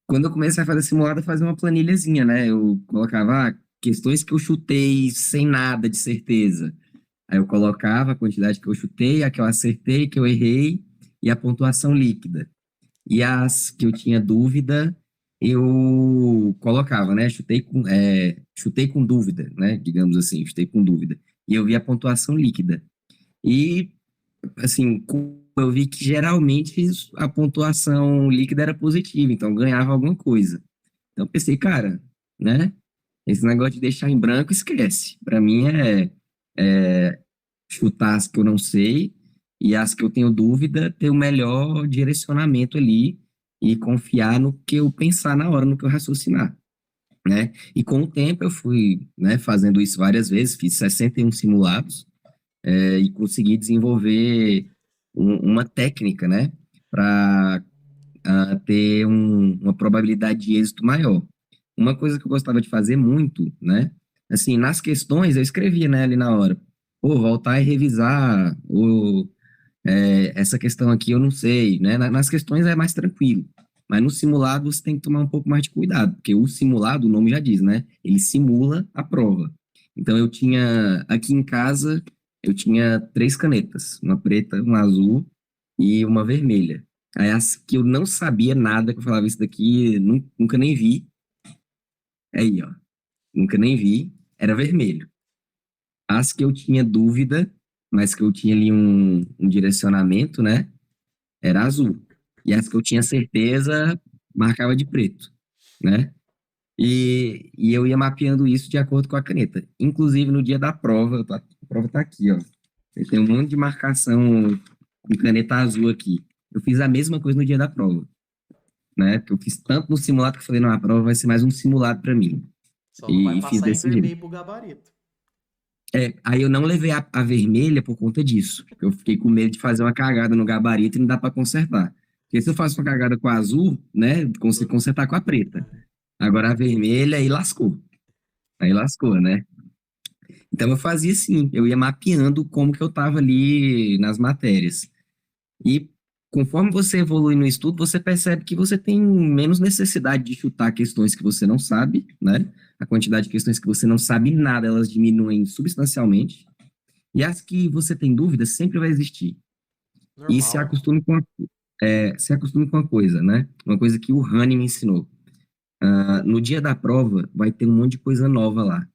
Quando eu comecei a fazer simulado, eu fazia uma planilhazinha, né? Eu colocava questões que eu chutei sem nada de certeza. Aí eu colocava a quantidade que eu chutei, a que eu acertei, que eu errei e a pontuação líquida. E as que eu tinha dúvida, eu colocava, né? Chutei com dúvida, né? Digamos assim, chutei com dúvida. E eu vi a pontuação líquida. E, assim, eu vi que geralmente a pontuação líquida era positiva, então eu ganhava alguma coisa. Então eu pensei, cara, né? Esse negócio de deixar em branco, esquece. Para mim é chutar as que eu não sei e as que eu tenho dúvida, ter o melhor direcionamento ali e confiar no que eu pensar na hora, no que eu raciocinar, né? E com o tempo eu fui, né, fazendo isso várias vezes, fiz 61 simulados, e consegui desenvolver uma técnica, né, para ter uma probabilidade de êxito maior. Uma coisa que eu gostava de fazer muito, né? Assim, nas questões eu escrevia, né, ali na hora. Pô, voltar e revisar, ou essa questão aqui eu não sei, né? Nas questões é mais tranquilo. Mas no simulado você tem que tomar um pouco mais de cuidado, porque o simulado, o nome já diz, né? Ele simula a prova. Então eu tinha, aqui em casa, eu tinha 3 canetas, uma preta, uma azul e uma vermelha. Aí as que eu não sabia nada, que eu falava, isso daqui nunca nem vi. Aí, ó, nunca nem vi, era vermelho. As que eu tinha dúvida, mas que eu tinha ali um direcionamento, né? Era azul. E as que eu tinha certeza, marcava de preto, né? E eu ia mapeando isso de acordo com a caneta. Inclusive, no dia da prova, a prova tá aqui, ó. Eu tenho um monte de marcação com caneta azul aqui. Eu fiz a mesma coisa no dia da prova, né? Porque eu fiz tanto no simulado que eu falei, não, a prova vai ser mais um simulado para mim. Só não vai E fiz passar em desse jeito. vermelho pro gabarito. Aí eu não levei a vermelha por conta disso. Eu fiquei com medo de fazer uma cagada no gabarito e não dá para consertar. Porque se eu faço uma cagada com a azul, né, consigo consertar com a preta. Agora a vermelha, aí lascou. Aí lascou, né? Então eu fazia assim, eu ia mapeando como que eu estava ali nas matérias. E conforme você evolui no estudo, você percebe que você tem menos necessidade de chutar questões que você não sabe, né? A quantidade de questões que você não sabe nada, elas diminuem substancialmente. E as que você tem dúvida sempre vai existir. E Normal. se acostume com uma coisa, né? Uma coisa que o Rani me ensinou. No dia da prova, vai ter um monte de coisa nova lá,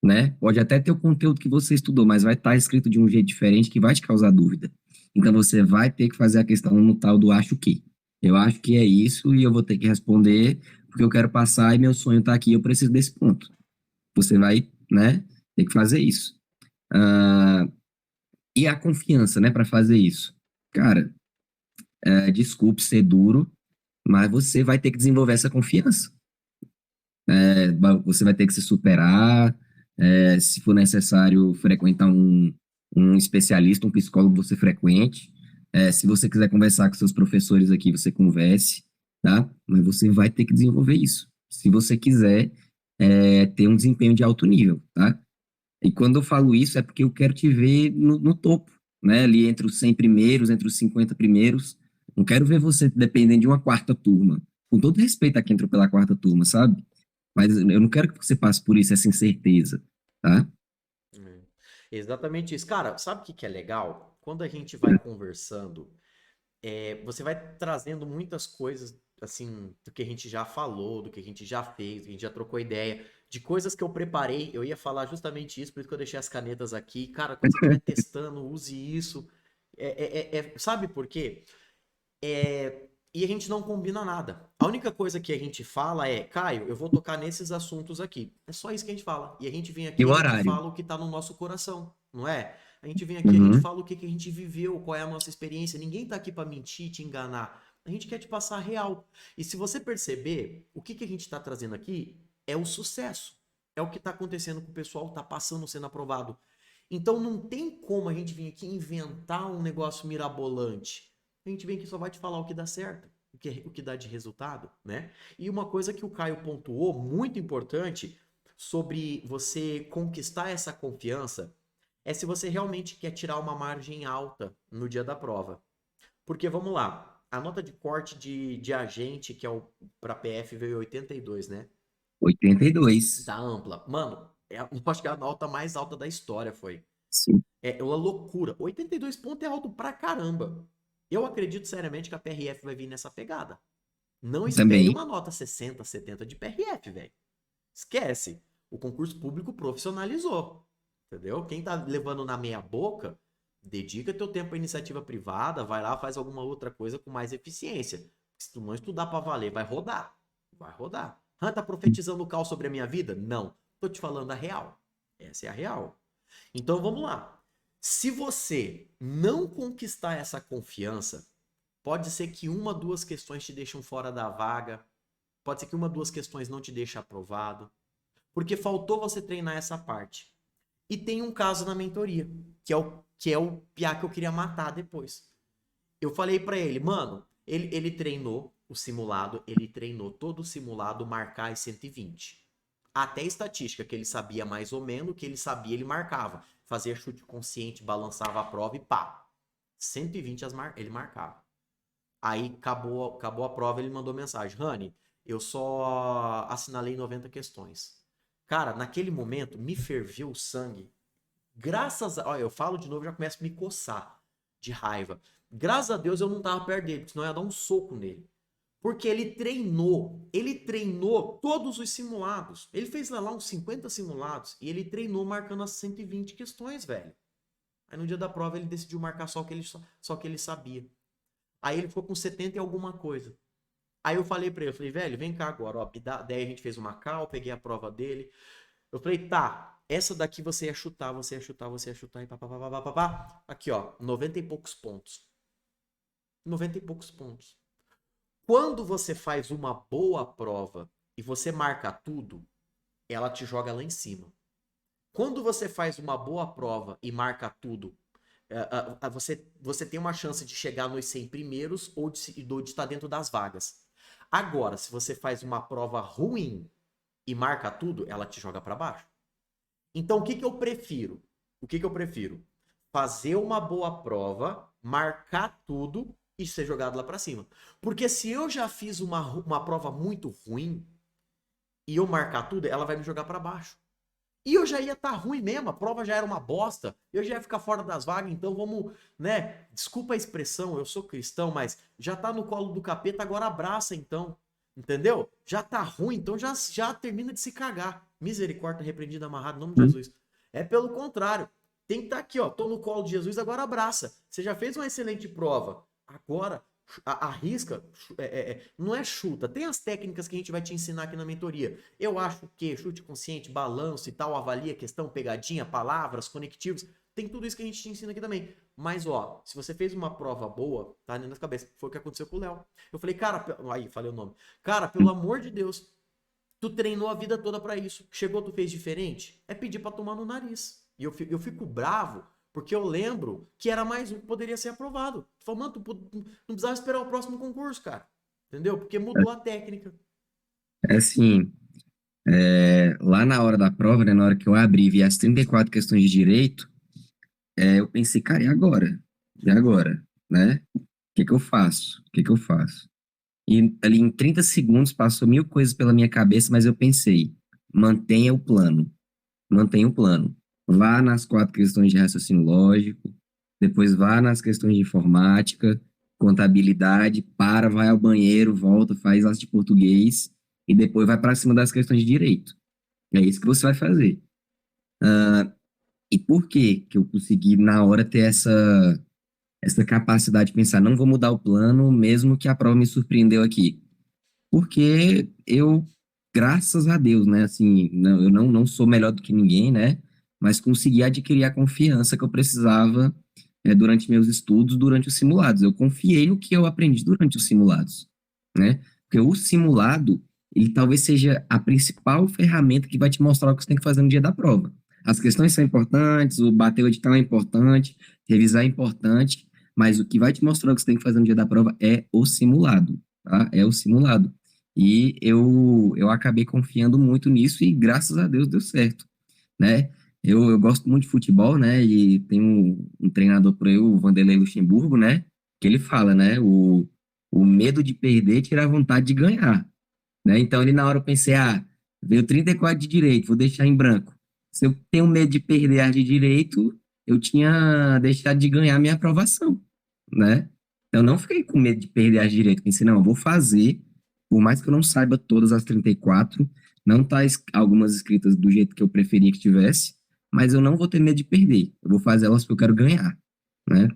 né? Pode até ter o conteúdo que você estudou, mas vai estar escrito de um jeito diferente que vai te causar dúvida. Então você vai ter que fazer a questão no tal do acho que. Eu acho que é isso e eu vou ter que responder porque eu quero passar e meu sonho está aqui, eu preciso desse ponto. Você vai, né, ter que fazer isso. Ah, e a confiança, né, para fazer isso. Cara, desculpe ser duro, mas você vai ter que desenvolver essa confiança. Você vai ter que se superar, se for necessário frequentar um especialista, um psicólogo, você frequente. Se você quiser conversar com seus professores aqui, você converse, tá? Mas você vai ter que desenvolver isso. Se você quiser ter um desempenho de alto nível, tá? E quando eu falo isso, é porque eu quero te ver no topo, né? Ali entre os 100 primeiros, entre os 50 primeiros. Não quero ver você dependendo de uma quarta turma. Com todo respeito a quem entrou pela quarta turma, sabe? Mas eu não quero que você passe por isso, essa incerteza, tá? É. Exatamente isso. Cara, sabe o que que é legal? Quando a gente vai conversando, você vai trazendo muitas coisas, assim, do que a gente já falou, do que a gente já fez, do que a gente já trocou ideia, de coisas que eu preparei. Eu ia falar justamente isso, por isso que eu deixei as canetas aqui. Cara, quando você estiver testando, use isso. Sabe por quê? E a gente não combina nada. A única coisa que a gente fala é, Caio, eu vou tocar nesses assuntos aqui. É só isso que a gente fala. E a gente vem E aqui, o a gente horário? fala o que tá no nosso coração, não é? A gente vem aqui, a gente Uhum. fala o que que a gente viveu, qual é a nossa experiência. Ninguém tá aqui pra mentir, te enganar. A gente quer te passar a real. E se você perceber, o que que a gente tá trazendo aqui é o sucesso. É o que tá acontecendo com o pessoal, tá passando, sendo aprovado. Então não tem como a gente vir aqui inventar um negócio mirabolante. A gente vem aqui só vai te falar o que dá certo, o que dá de resultado, né? E uma coisa que o Caio pontuou, muito importante, sobre você conquistar essa confiança, é se você realmente quer tirar uma margem alta no dia da prova. Porque vamos lá, a nota de corte de agente, que é o para PF, veio 82, né? 82. Da ampla. Mano, eu acho que é a nota mais alta da história foi. Sim, É uma loucura. 82 pontos é alto pra caramba. Eu acredito seriamente que a PRF vai vir nessa pegada. Não espere também. uma nota 60, 70 de PRF, velho. Esquece. O concurso público profissionalizou. Entendeu? Quem tá levando na meia boca, dedica teu tempo à iniciativa privada, vai lá, faz alguma outra coisa com mais eficiência. Se tu não estudar pra valer, vai rodar. Vai rodar. Han, tá profetizando o caos sobre a minha vida? Não. Tô te falando a real. Essa é a real. Então vamos lá. Se você não conquistar essa confiança, pode ser que uma, duas questões te deixam fora da vaga, pode ser que uma, duas questões não te deixem aprovado, porque faltou você treinar essa parte. E tem um caso na mentoria, que é o piá que eu queria matar depois. Eu falei pra ele, mano, ele treinou o simulado, ele treinou todo o simulado marcar as 120. Até estatística, que ele sabia mais ou menos, o que ele sabia, ele marcava. Fazia chute consciente, balançava a prova e pá. 120 ele marcava. Aí acabou a prova, ele mandou mensagem: Rani, eu só assinalei 90 questões. Cara, naquele momento me ferveu o sangue. Graças a. Olha, eu falo de novo, já começo a me coçar de raiva. Graças a Deus eu não tava perto dele, porque senão eu ia dar um soco nele. Porque ele treinou todos os simulados. Ele fez lá uns 50 simulados e ele treinou marcando as 120 questões, velho. Aí no dia da prova ele decidiu marcar só o que ele sabia. Aí ele ficou com 70 e alguma coisa. Aí eu falei pra ele, eu falei, velho, vem cá agora, ó, me dá. Daí a gente fez uma cal, peguei a prova dele. Eu falei, tá, essa daqui você ia chutar, você ia chutar, você ia chutar e pá. Aqui, ó, 90 e poucos pontos. 90 e poucos pontos. Quando você faz uma boa prova e você marca tudo, ela te joga lá em cima. Quando você faz uma boa prova e marca tudo, você tem uma chance de chegar nos 100 primeiros ou de estar dentro das vagas. Agora, se você faz uma prova ruim e marca tudo, ela te joga para baixo. Então, o que que eu prefiro? O que que eu prefiro? Fazer uma boa prova, marcar tudo e ser jogado lá para cima. Porque se eu já fiz uma prova muito ruim e eu marcar tudo, ela vai me jogar para baixo. E eu já ia estar ruim mesmo, a prova já era uma bosta, eu já ia ficar fora das vagas, então vamos, né? Desculpa a expressão, eu sou cristão, mas já tá no colo do capeta, agora abraça então. Entendeu? Já tá ruim, então já termina de se cagar. Misericórdia, repreendido, amarrado, em nome de Hum. Jesus. É pelo contrário. Tem que estar aqui, ó. Tô no colo de Jesus, agora abraça. Você já fez uma excelente prova. Agora, arrisca. Não é chuta. Tem as técnicas que a gente vai te ensinar aqui na mentoria. Eu acho que chute consciente, balanço e tal, avalia questão, pegadinha, palavras, conectivos. Tem tudo isso que a gente te ensina aqui também. Mas, ó, se você fez uma prova boa, tá dentro da cabeça. Foi o que aconteceu com o Léo. Eu falei, cara, aí, falei o nome. Cara, pelo amor de Deus, tu treinou a vida toda pra isso. Chegou, tu fez diferente? É pedir pra tomar no nariz. E eu fico bravo, porque eu lembro que era mais um que poderia ser aprovado. Tu falou, mano, não precisava esperar o próximo concurso, cara. Entendeu? Porque mudou a técnica. É assim, lá na hora da prova, né, na hora que eu abri e vi as 34 questões de direito, eu pensei, cara, e agora? E agora? Né? O que que eu faço? O que que eu faço? E ali em 30 segundos passou mil coisas pela minha cabeça, mas eu pensei, mantenha o plano, mantenha o plano. Vá nas 4 questões de raciocínio lógico, depois vá nas questões de informática, contabilidade, vai ao banheiro, volta, faz as de português, e depois vai para cima das questões de direito. É isso que você vai fazer. E por que eu consegui, na hora, ter essa capacidade de pensar, não vou mudar o plano, mesmo que a prova me surpreendeu aqui? Porque eu, graças a Deus, né, assim, eu não sou melhor do que ninguém, né, mas consegui adquirir a confiança que eu precisava durante meus estudos, durante os simulados. Eu confiei no que eu aprendi durante os simulados, né, porque o simulado, ele talvez seja a principal ferramenta que vai te mostrar o que você tem que fazer no dia da prova. As questões são importantes, o bater o edital é importante, revisar é importante, mas o que vai te mostrar o que você tem que fazer no dia da prova é o simulado, tá? É o simulado. E eu acabei confiando muito nisso e graças a Deus deu certo, né? Eu gosto muito de futebol, né? E tem um treinador por aí, o Vanderlei Luxemburgo, né? Que ele fala, né? O medo de perder tira a vontade de ganhar, né? Então, ele na hora eu pensei, veio 34 de direito, vou deixar em branco. Se eu tenho medo de perder as de direito, eu tinha deixado de ganhar minha aprovação, né? Então, eu não fiquei com medo de perder as de direito. Pensei, não, eu vou fazer, por mais que eu não saiba todas as 34, não tá algumas escritas do jeito que eu preferia que tivesse, mas eu não vou ter medo de perder. Eu vou fazer elas porque eu quero ganhar, né?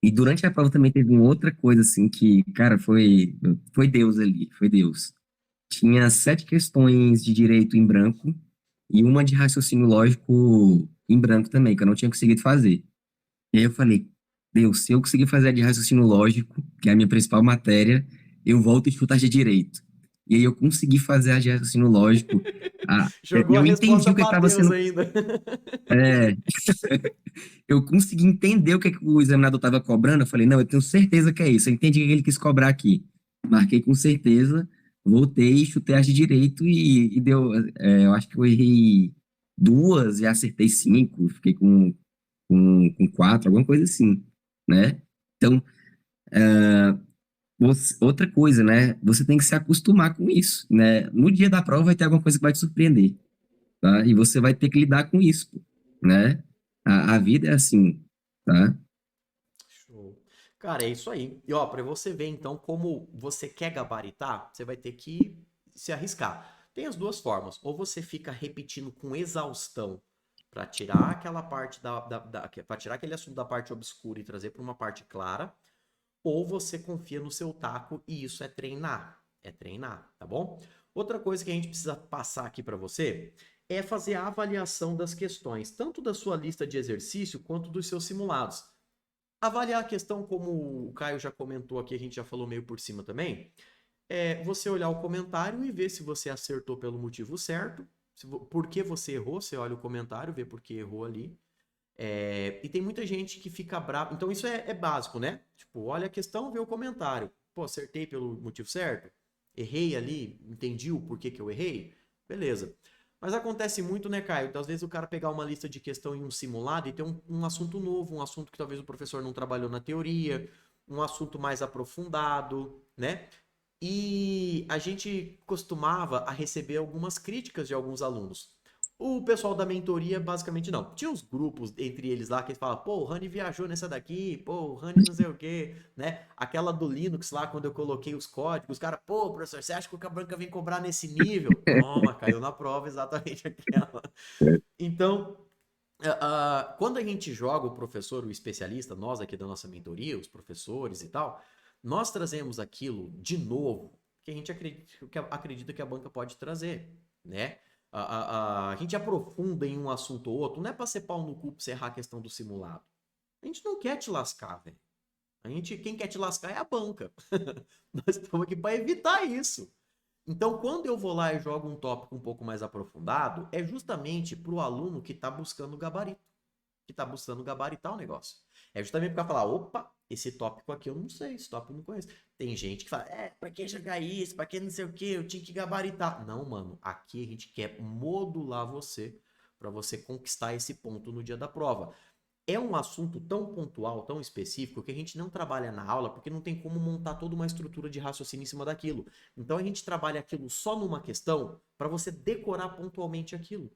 E durante a prova também teve uma outra coisa, assim, que, cara, foi Deus ali, foi Deus. Tinha 7 questões de direito em branco e uma de raciocínio lógico em branco também, que eu não tinha conseguido fazer. E aí eu falei, Deus, se eu conseguir fazer a de raciocínio lógico, que é a minha principal matéria, eu volto e chuto a de direito. E aí eu consegui fazer a de raciocínio lógico. Jogou a Eu entendi resposta o que pra estava Deus sendo. ainda. é, eu consegui entender o que o examinador estava cobrando. Eu falei, não, eu tenho certeza que é isso. Eu entendi o que ele quis cobrar aqui. Marquei com certeza, voltei, chutei as de direito e deu. Eu acho que eu errei duas e acertei 5, fiquei com 4, alguma coisa assim, né? Então, outra coisa, né? Você tem que se acostumar com isso, né? No dia da prova vai ter alguma coisa que vai te surpreender, tá? E você vai ter que lidar com isso, né? A vida é assim, tá? Show. Cara, é isso aí. E ó, pra você ver então como você quer gabaritar, você vai ter que se arriscar. Tem as duas formas. Ou você fica repetindo com exaustão pra tirar aquela parte para tirar aquele assunto da parte obscura e trazer pra uma parte clara, ou você confia no seu taco e isso é treinar. É treinar, tá bom? Outra coisa que a gente precisa passar aqui pra você é fazer a avaliação das questões, tanto da sua lista de exercício quanto dos seus simulados. Avaliar a questão, como o Caio já comentou aqui, a gente já falou meio por cima também, é você olhar o comentário e ver se você acertou pelo motivo certo, Por que você errou, você olha o comentário, vê por que errou ali. E tem muita gente que fica bravo. Então isso é básico, né? Tipo, olha a questão, vê o comentário. Pô, acertei pelo motivo certo? Errei ali, entendi o porquê que eu errei? Beleza. Mas acontece muito, né, Caio? Então, às vezes o cara pegar uma lista de questão em um simulado e ter um assunto novo, um assunto que talvez o professor não trabalhou na teoria, um assunto mais aprofundado, né? E a gente costumava a receber algumas críticas de alguns alunos. O pessoal da mentoria, basicamente, não. Tinha os grupos entre eles lá que eles falavam, pô, o Rani viajou nessa daqui, pô, o Rani não sei o quê, né? Aquela do Linux lá, quando eu coloquei os códigos, os cara, pô, professor, você acha que o Cabranca vem cobrar nesse nível? Toma, caiu na prova exatamente aquela. Então, quando a gente joga o professor, o especialista, nós aqui da nossa mentoria, os professores e tal, nós trazemos aquilo de novo que a gente acredita que a banca pode trazer, né? A gente aprofunda em um assunto ou outro, não é para ser pau no cu pra você errar a questão do simulado. A gente não quer te lascar, velho. Quem quer te lascar é a banca. Nós estamos aqui para evitar isso. Então, quando eu vou lá e jogo um tópico um pouco mais aprofundado, é justamente para o aluno que está buscando gabarito, que está buscando gabaritar o negócio. É justamente para falar, opa, esse tópico aqui eu não sei, esse tópico eu não conheço. Tem gente que fala, para que jogar isso, para que não sei o que, eu tinha que gabaritar. Não, mano, aqui a gente quer modular você para você conquistar esse ponto no dia da prova. É um assunto tão pontual, tão específico, que a gente não trabalha na aula porque não tem como montar toda uma estrutura de raciocínio em cima daquilo. Então a gente trabalha aquilo só numa questão para você decorar pontualmente aquilo.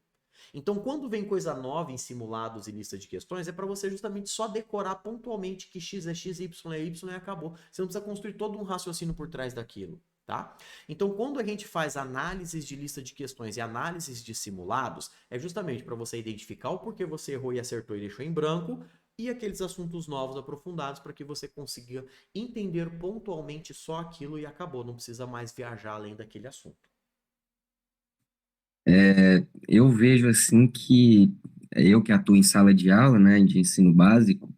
Então, quando vem coisa nova em simulados e lista de questões, é para você justamente só decorar pontualmente que x é x, y é y e acabou. Você não precisa construir todo um raciocínio por trás daquilo. Tá? Então, quando a gente faz análises de lista de questões e análises de simulados, é justamente para você identificar o porquê você errou e acertou e deixou em branco, e aqueles assuntos novos aprofundados para que você consiga entender pontualmente só aquilo e acabou, não precisa mais viajar além daquele assunto. Eu vejo assim que eu que atuo em sala de aula, né, de ensino básico,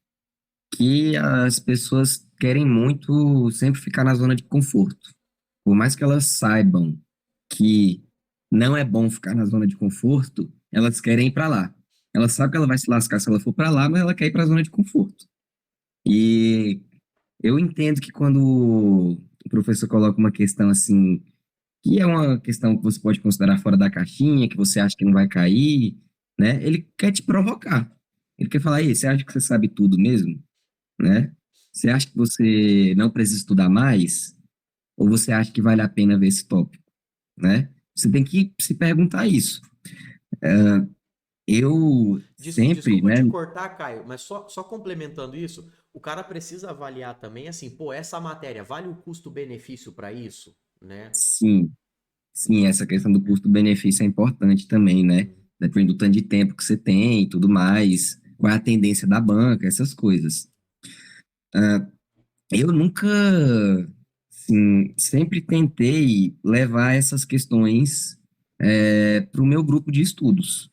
que as pessoas querem muito sempre ficar na zona de conforto. Por mais que elas saibam que não é bom ficar na zona de conforto, elas querem ir para lá. Ela sabe que ela vai se lascar se ela for para lá, mas ela quer ir para a zona de conforto. E eu entendo que quando o professor coloca uma questão assim, que é uma questão que você pode considerar fora da caixinha, que você acha que não vai cair, né? Ele quer te provocar. Ele quer falar, aí, você acha que você sabe tudo mesmo, né? Você acha que você não precisa estudar mais? Ou você acha que vale a pena ver esse tópico, né? Você tem que se perguntar isso. Eu sempre, Desculpa né? te cortar, Caio, mas só complementando isso, o cara precisa avaliar também assim, pô, essa matéria vale o custo-benefício para isso, né? Sim, sim, essa questão do custo-benefício é importante também, né? Uhum. Depende do tanto de tempo que você tem e tudo mais, qual é a tendência da banca, essas coisas. Eu nunca, assim, sempre tentei levar essas questões para o meu grupo de estudos,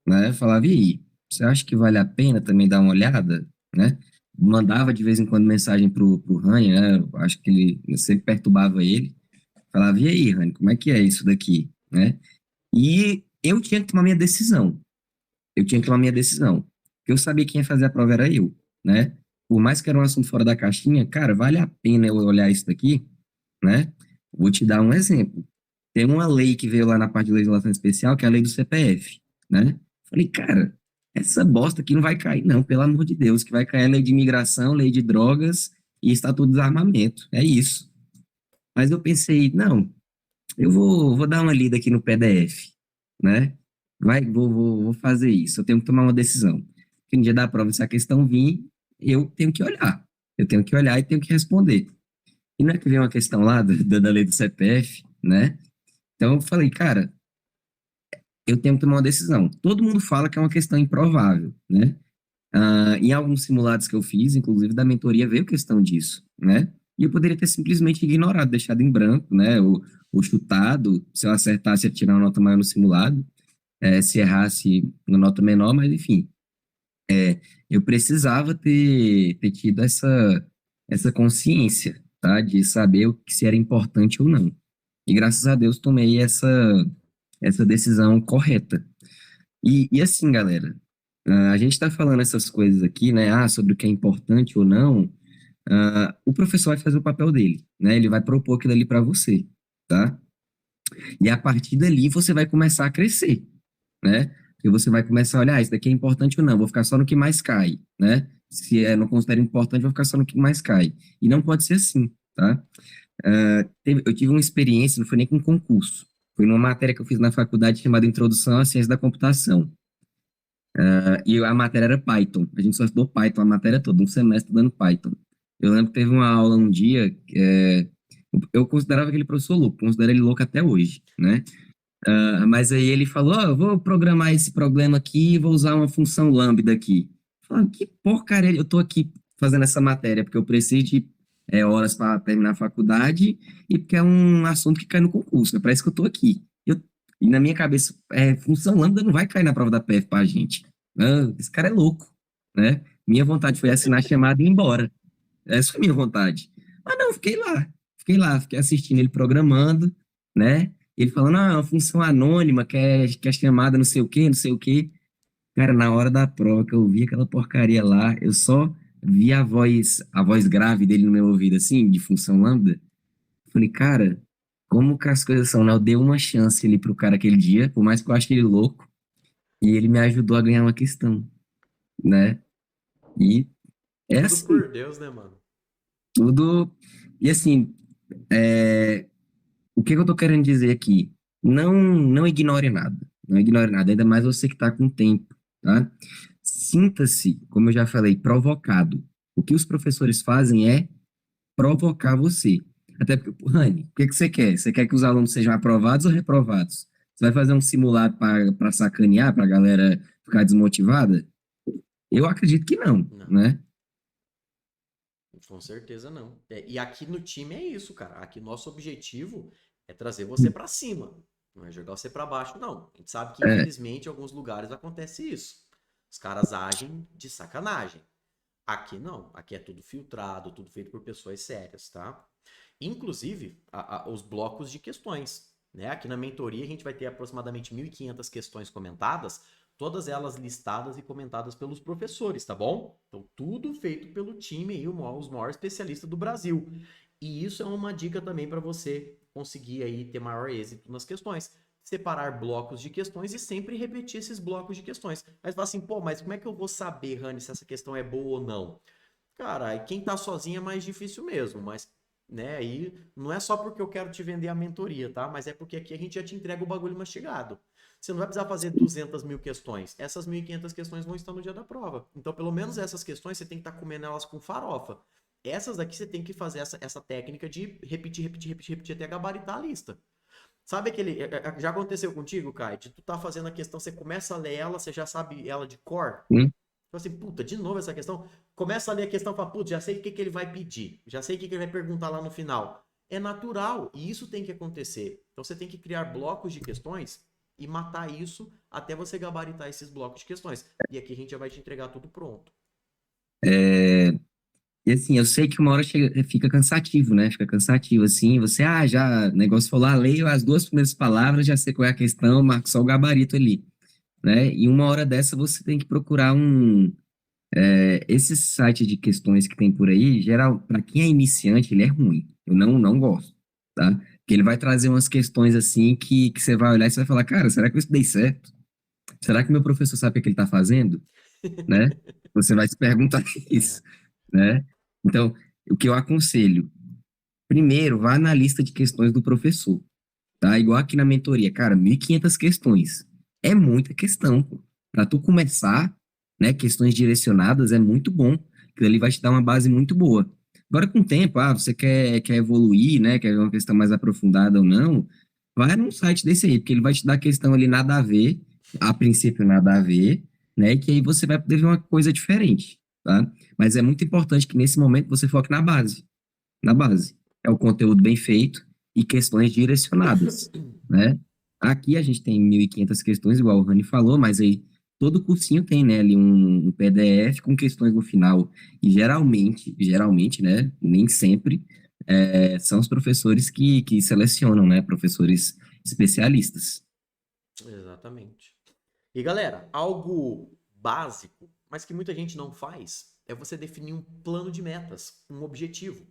né? Falava, e aí, você acha que vale a pena também dar uma olhada, né? Mandava de vez em quando mensagem pro Rani, né? Eu acho que ele sempre perturbava ele. Falava, e aí, Rani, como é que é isso daqui, né? E eu tinha que tomar minha decisão. Eu tinha que tomar minha decisão. Porque eu sabia que quem ia fazer a prova era eu, né? Por mais que era um assunto fora da caixinha, cara, vale a pena eu olhar isso daqui, né? Vou te dar um exemplo. Tem uma lei que veio lá na parte de legislação especial, que é a lei do CPF, né? Falei, cara, essa bosta aqui não vai cair, não, pelo amor de Deus, que vai cair a lei de imigração, lei de drogas e estatuto de desarmamento. É isso. Mas eu pensei, não, vou dar uma lida aqui no PDF, né? Vou fazer isso. Eu tenho que tomar uma decisão. Porque no dia da prova, se a questão vir, eu tenho que olhar. Eu tenho que olhar e tenho que responder. E não é que vem uma questão lá da lei do CPF, né? Então eu falei, cara, eu tenho que tomar uma decisão. Todo mundo fala que é uma questão improvável, né? Em alguns simulados que eu fiz, inclusive da mentoria, veio questão disso, né? E eu poderia ter simplesmente ignorado, deixado em branco, né? Ou chutado, se eu acertasse, ia tirar uma nota maior no simulado, se errasse, uma nota menor, mas enfim. Eu precisava ter tido essa consciência, tá? De saber o que se era importante ou não. E graças a Deus tomei essa decisão correta. E assim, galera, a gente está falando essas coisas aqui, né? Sobre o que é importante ou não. O professor vai fazer o papel dele, né? Ele vai propor aquilo ali para você, tá? E a partir dali você vai começar a crescer, né? Porque você vai começar a olhar, isso daqui é importante ou não, vou ficar só no que mais cai, né? Se não considero importante, vou ficar só no que mais cai. E não pode ser assim, tá? Eu tive uma experiência, não foi nem com concurso, foi numa matéria que eu fiz na faculdade chamada Introdução à Ciência da Computação. E a matéria era Python. A gente só estudou Python a matéria toda, um semestre dando Python. Eu lembro que teve uma aula um dia, eu considerava aquele professor louco, considero ele louco até hoje, né? Mas aí ele falou, eu vou programar esse problema aqui e vou usar uma função lambda aqui. Eu falei, que porcaria, eu tô aqui fazendo essa matéria porque eu preciso de horas para terminar a faculdade e porque é um assunto que cai no concurso, é para isso que eu tô aqui. E na minha cabeça, função lambda não vai cair na prova da PF pra gente. Esse cara é louco, né? Minha vontade foi assinar a chamada e ir embora. Essa foi a minha vontade. Mas não, fiquei assistindo ele programando, né? Ele falando, é uma função anônima, que é chamada não sei o quê, não sei o quê. Cara, na hora da prova que eu vi aquela porcaria lá, eu só vi a voz grave dele no meu ouvido, assim, de função lambda. Falei, cara, como que as coisas são, né? Eu dei uma chance ali pro cara aquele dia, por mais que eu ache ele louco, e ele me ajudou a ganhar uma questão, né? E é Tudo assim, por Deus, né, mano? tudo. E assim, o que que eu tô querendo dizer aqui? Não ignore nada. Não ignore nada, ainda mais você que tá com tempo, tá? Sinta-se, como eu já falei, provocado. O que os professores fazem é provocar você. Até porque, Rani, o que que você quer? Você quer que os alunos sejam aprovados ou reprovados? Você vai fazer um simulado para sacanear, para a galera ficar desmotivada? Eu acredito que não, Não, né? com certeza não. E aqui no time é isso, cara. Aqui nosso objetivo é trazer você pra cima, não é jogar você pra baixo, não. A gente sabe que É, infelizmente em alguns lugares acontece isso. Os caras agem de sacanagem. Aqui não, aqui é tudo filtrado, tudo feito por pessoas sérias, tá? Inclusive, os blocos de questões, né? Aqui na mentoria a gente vai ter aproximadamente 1.500 questões comentadas, todas elas listadas e comentadas pelos professores, tá bom? Então, tudo feito pelo time aí, os maiores especialistas do Brasil. E isso é uma dica também para você conseguir aí ter maior êxito nas questões. Separar blocos de questões e sempre repetir esses blocos de questões. Mas fala assim, pô, mas como é que eu vou saber, Rani, se essa questão é boa ou não? Cara, quem tá sozinho é mais difícil mesmo, mas, né, aí não é só porque eu quero te vender a mentoria, tá? Mas é porque aqui a gente já te entrega o bagulho mastigado. Você não vai precisar fazer 200 mil questões. Essas 1.500 questões vão estar no dia da prova. Então, pelo menos essas questões você tem que estar comendo elas com farofa. Essas daqui você tem que fazer essa técnica de repetir, repetir, repetir, repetir até gabaritar a lista. Sabe aquele. Já aconteceu contigo, Kai? De tu tá fazendo a questão, você começa a ler ela, você já sabe ela de cor? sim. Tipo assim, puta, de novo essa questão. Começa a ler a questão e fala, putz, já sei o que, que ele vai pedir. Já sei o que, que ele vai perguntar lá no final. É natural e isso tem que acontecer. Então você tem que criar blocos de questões e matar isso até você gabaritar esses blocos de questões. E aqui a gente já vai te entregar tudo pronto. E assim, eu sei que uma hora fica cansativo, né? Fica cansativo, assim, você, já, negócio falou, leio as duas primeiras palavras, já sei qual é a questão, marco só o gabarito ali, né? E uma hora dessa você tem que procurar esse site de questões que tem por aí, geral, para quem é iniciante, ele é ruim. Eu não gosto, tá? Porque ele vai trazer umas questões assim que você vai olhar e você vai falar, cara, será que eu estudei certo? Será que meu professor sabe o que ele está fazendo? Né? Você vai se perguntar É. isso, né? Então, o que eu aconselho, primeiro, vá na lista de questões do professor, tá? Igual aqui na mentoria, cara, 1.500 questões. É muita questão, pô. Para tu começar, né, questões direcionadas é muito bom, que ele vai te dar uma base muito boa. Agora, com o tempo, você quer evoluir, né, quer uma questão mais aprofundada ou não, vai num site desse aí, porque ele vai te dar questão ali nada a ver, a princípio nada a ver, né, e que aí você vai poder ver uma coisa diferente, tá? Mas é muito importante que nesse momento você foque na base, na base. É o conteúdo bem feito e questões direcionadas, né? Aqui a gente tem 1.500 questões, igual o Rani falou, mas aí todo cursinho tem, né, ali um PDF com questões no final. E geralmente, né, nem sempre, são os professores que selecionam, né, professores especialistas. Exatamente. E galera, algo básico, mas que muita gente não faz, é você definir um plano de metas, um objetivo.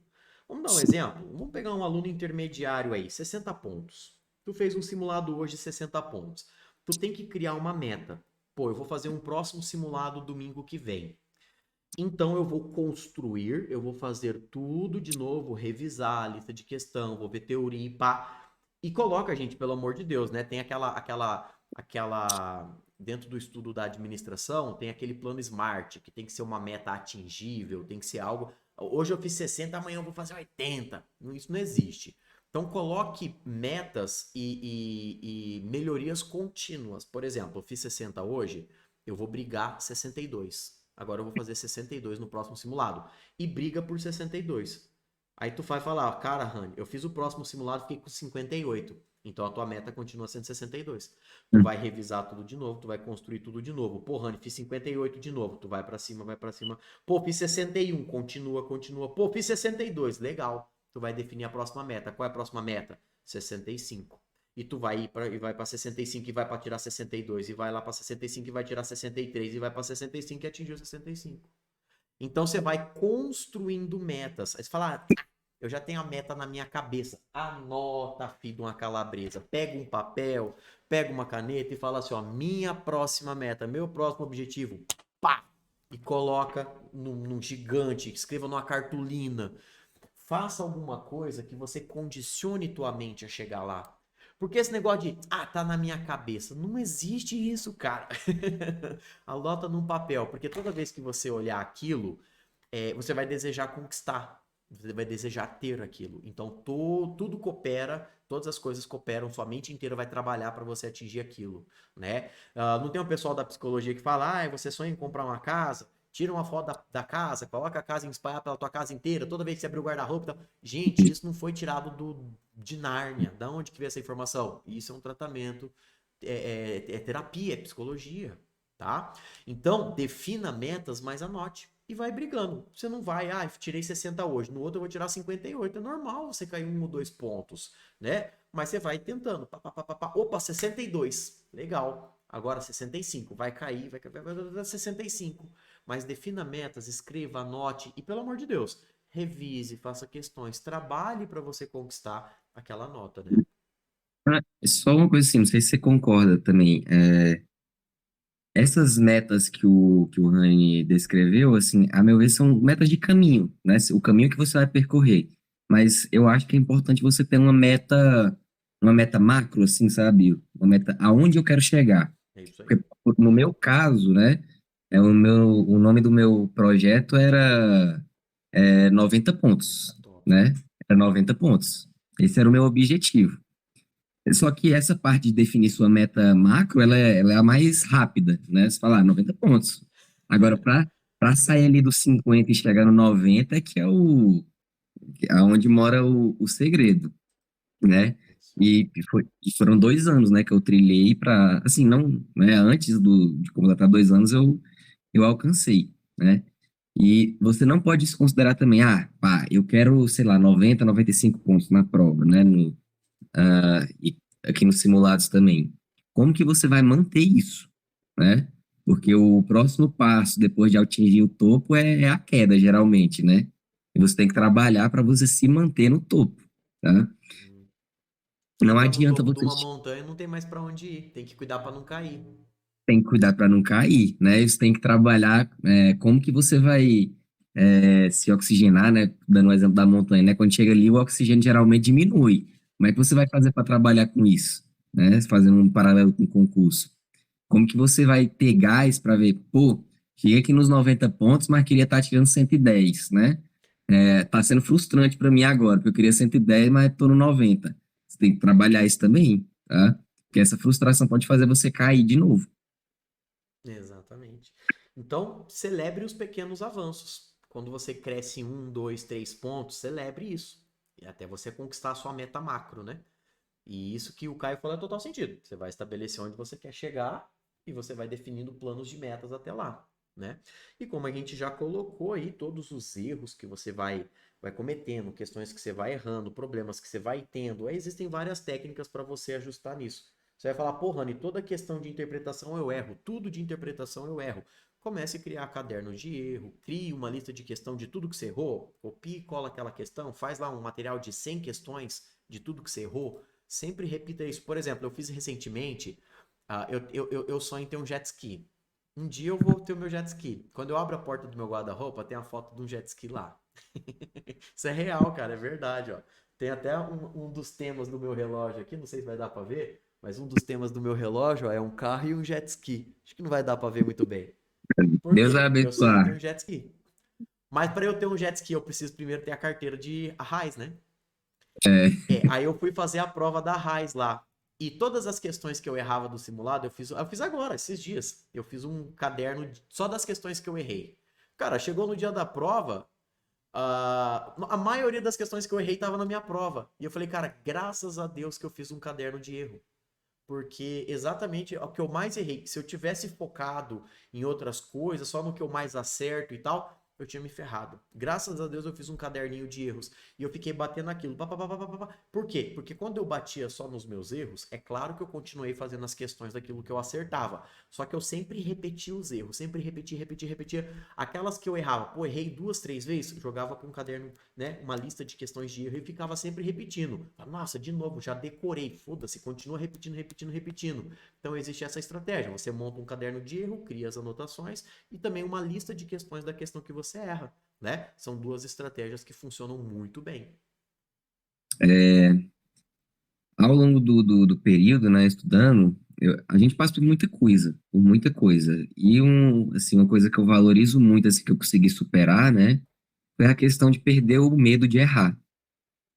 Vamos dar um exemplo? Vamos pegar um aluno intermediário aí, 60 pontos. Tu fez um simulado hoje de 60 pontos. Tu tem que criar uma meta. Pô, eu vou fazer um próximo simulado domingo que vem. Então eu vou construir, eu vou fazer tudo de novo, revisar a lista de questão, vou ver teoria e pá. E coloca, gente, pelo amor de Deus, né? Tem aquela dentro do estudo da administração, tem aquele plano SMART, que tem que ser uma meta atingível, tem que ser algo. Hoje eu fiz 60, amanhã eu vou fazer 80. Isso não existe. Então coloque metas e melhorias contínuas. Por exemplo, eu fiz 60 hoje, eu vou brigar 62. Agora eu vou fazer 62 no próximo simulado. E briga por 62. Aí tu vai falar, cara, Rani, eu fiz o próximo simulado, fiquei com 58. Então a tua meta continua sendo 62. Tu vai revisar tudo de novo, tu vai construir tudo de novo. Pô, Rani, fiz 58 de novo. Tu vai pra cima, vai pra cima. Pô, fiz 61, continua, continua. Pô, fiz 62, legal. Tu vai definir a próxima meta. Qual é a próxima meta? 65. E tu vai ir para e vai para 65 e vai para tirar 62 e vai lá para 65 e vai tirar 63 e vai para 65 e atingiu 65. Então você vai construindo metas. Aí você fala, ah, eu já tenho a meta na minha cabeça. Anota, filho de uma calabresa. Pega um papel, pega uma caneta e fala assim, ó, minha próxima meta, meu próximo objetivo. Pá! E coloca num gigante, escreva numa cartolina. Faça alguma coisa que você condicione tua mente a chegar lá. Porque esse negócio de, tá na minha cabeça. Não existe isso, cara. Anota num papel, porque toda vez que você olhar aquilo, você vai desejar conquistar. Você vai desejar ter aquilo. Então, tudo coopera, todas as coisas cooperam, sua mente inteira vai trabalhar para você atingir aquilo, né? Não tem um pessoal da psicologia que fala, você sonha em comprar uma casa? Tira uma foto da casa, coloca a casa em espalhar pela tua casa inteira, toda vez que você abrir o guarda-roupa. Gente, isso não foi tirado de Nárnia. Da onde que veio essa informação? Isso é um tratamento, é terapia, é psicologia, tá? Então, defina metas, mas anote. E vai brigando. Você não vai, tirei 60 hoje, no outro eu vou tirar 58. É normal você cair 1 ou 2 pontos, né? Mas você vai tentando. Pá, pá, pá, pá, pá. Opa, 62. Legal. Agora 65. Vai cair, vai dar 65. Mas defina metas, escreva, anote e, pelo amor de Deus, revise, faça questões, trabalhe para você conquistar aquela nota, né? Só uma coisa assim, não sei se você concorda também. Essas metas que o Rani descreveu, assim, a meu ver, são metas de caminho, né? O caminho que você vai percorrer. Mas eu acho que é importante você ter uma meta macro, assim, sabe? Uma meta aonde eu quero chegar. É isso aí. Porque no meu caso, né? O nome do meu projeto era 90 pontos, Top. né? Era 90 pontos. Esse era o meu objetivo. Só que essa parte de definir sua meta macro, ela é a mais rápida, né? Você fala, 90 pontos. Agora, para sair ali dos 50 e chegar no 90, que é aonde mora o segredo, né? Isso aí. E foram 2 anos, né, que eu trilhei para, assim, não, né, antes de completar 2 anos eu alcancei, né? E você não pode se considerar também, pá, eu quero, sei lá, 90, 95 pontos na prova, né? E aqui nos simulados também. Como que você vai manter isso, né? Porque o próximo passo, depois de atingir o topo, é a queda, geralmente, né? E você tem que trabalhar para você se manter no topo, tá? Não Chegou no adianta topo de você uma montanha, não tem mais para onde ir. Tem que cuidar para não cair. tem que cuidar para não cair, né? Você tem que trabalhar como que você vai se oxigenar, né? Dando o exemplo da montanha, né? Quando chega ali, o oxigênio geralmente diminui. Como é que você vai fazer para trabalhar com isso, né? Fazendo um paralelo com o concurso. Como que você vai ter gás para ver, pô, cheguei aqui nos 90 pontos, mas queria estar tirando 110, né? Tá sendo frustrante para mim agora, porque eu queria 110, mas estou no 90. Você tem que trabalhar isso também, tá? Porque essa frustração pode fazer você cair de novo. Exatamente. Então, celebre os pequenos avanços. Quando você cresce em 1, 2, 3 pontos, celebre isso. E até você conquistar a sua meta macro, né? E isso que o Caio falou é total sentido. Você vai estabelecer onde você quer chegar e você vai definindo planos de metas até lá, né? E como a gente já colocou aí todos os erros que você vai cometendo, questões que você vai errando, problemas que você vai tendo, aí existem várias técnicas para você ajustar nisso. Você vai falar, pô, Rani, toda questão de interpretação eu erro, tudo de interpretação eu erro. Comece a criar cadernos de erro, crie uma lista de questão de tudo que você errou, copie e cola aquela questão, faz lá um material de 100 questões de tudo que você errou, sempre repita isso. Por exemplo, eu fiz recentemente, eu sonho em ter um jet ski. Um dia eu vou ter o meu jet ski. Quando eu abro a porta do meu guarda-roupa, tem a foto de um jet ski lá. Isso é real, cara, é verdade, ó. Tem até um dos temas do meu relógio aqui, não sei se vai dar pra ver, mas um dos temas do meu relógio ó, é um carro e um jet ski. Acho que não vai dar pra ver muito bem. Por Deus vai quê? Eu sonho em ter abençoar. um jet ski. Mas para eu ter um jet ski, eu preciso primeiro ter a carteira de Arraiz, né? Aí eu fui fazer a prova da Arraiz lá. E todas as questões que eu errava do simulado, eu fiz agora, esses dias. Eu fiz um caderno só das questões que eu errei. Cara, chegou no dia da prova, a maioria das questões que eu errei estava na minha prova. E eu falei, cara, graças a Deus que eu fiz um caderno de erro. Porque exatamente o que eu mais errei. Se eu tivesse focado em outras coisas, só no que eu mais acerto e tal, eu tinha me ferrado. Graças a Deus eu fiz um caderninho de erros. E eu fiquei batendo aquilo. Pá, pá, pá, pá, pá, pá. Por quê? Porque quando eu batia só nos meus erros, é claro que eu continuei fazendo as questões daquilo que eu acertava. Só que eu sempre repetia os erros. Sempre repetia. Aquelas que eu errava, pô, errei duas, três vezes, jogava para um caderno, né? Uma lista de questões de erro e ficava sempre repetindo. Nossa, de novo, já decorei. Foda-se, continua repetindo. Então existe essa estratégia. Você monta um caderno de erro, cria as anotações e também uma lista de questões da questão que você erra, né? São duas estratégias que funcionam muito bem. Ao longo do período, né, estudando, a gente passa por muita coisa. E assim, uma coisa que eu valorizo muito, assim, que eu consegui superar, né, foi a questão de perder o medo de errar.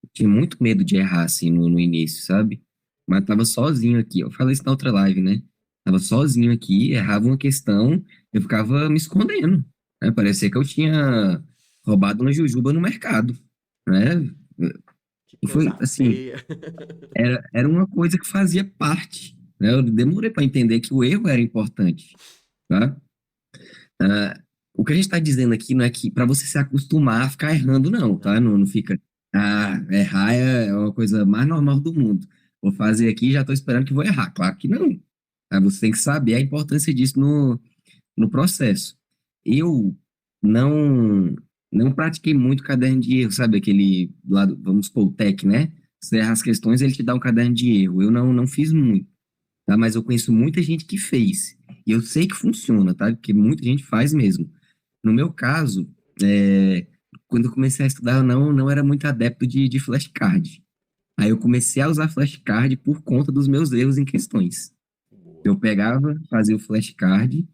Eu tinha muito medo de errar, assim, no início, sabe? Mas tava sozinho aqui. Eu falei isso na outra live, né? Tava sozinho aqui, errava uma questão, eu ficava me escondendo, né? Parecia que eu tinha roubado uma jujuba no mercado, né? Que E foi, coisa assim, feia. era uma coisa que fazia parte, né? Eu demorei para entender que o erro era importante, tá? Ah, o que a gente está dizendo aqui não é que para você se acostumar a ficar errando, não, tá? Não. Não, não fica, errar é uma coisa mais normal do mundo. Vou fazer aqui e já estou esperando que vou errar. Claro que não. Tá? Você tem que saber a importância disso no processo. Eu não não pratiquei muito caderno de erro, sabe? Aquele lado, vamos supor, o TEC, né? Você erra as questões, ele te dá um caderno de erro. Eu não fiz muito, tá? Mas eu conheço muita gente que fez. E eu sei que funciona, tá? Porque muita gente faz mesmo. No meu caso, quando eu comecei a estudar, eu não era muito adepto de flashcard. Aí eu comecei a usar flashcard por conta dos meus erros em questões. Boa. Eu pegava, fazia o flashcard,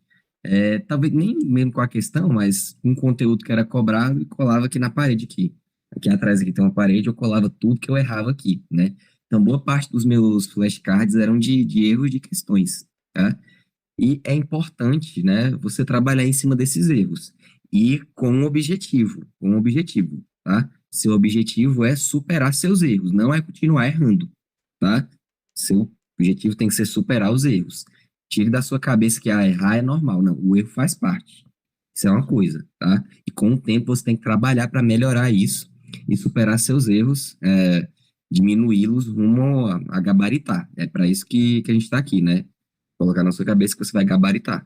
talvez nem mesmo com a questão, mas um conteúdo que era cobrado e colava aqui na parede aqui. Aqui atrás aqui tem uma parede, eu colava tudo que eu errava aqui, né? Então, boa parte dos meus flashcards eram de erros de questões, tá? E é importante, né, você trabalhar em cima desses erros e com um objetivo, tá? Seu objetivo é superar seus erros, não é continuar errando, tá? Seu objetivo tem que ser superar os erros. Tire da sua cabeça que errar é normal, não, o erro faz parte. Isso é uma coisa, tá? E com o tempo você tem que trabalhar para melhorar isso e superar seus erros, diminuí-los rumo a gabaritar. É para isso que a gente está aqui, né? Colocar na sua cabeça que você vai gabaritar.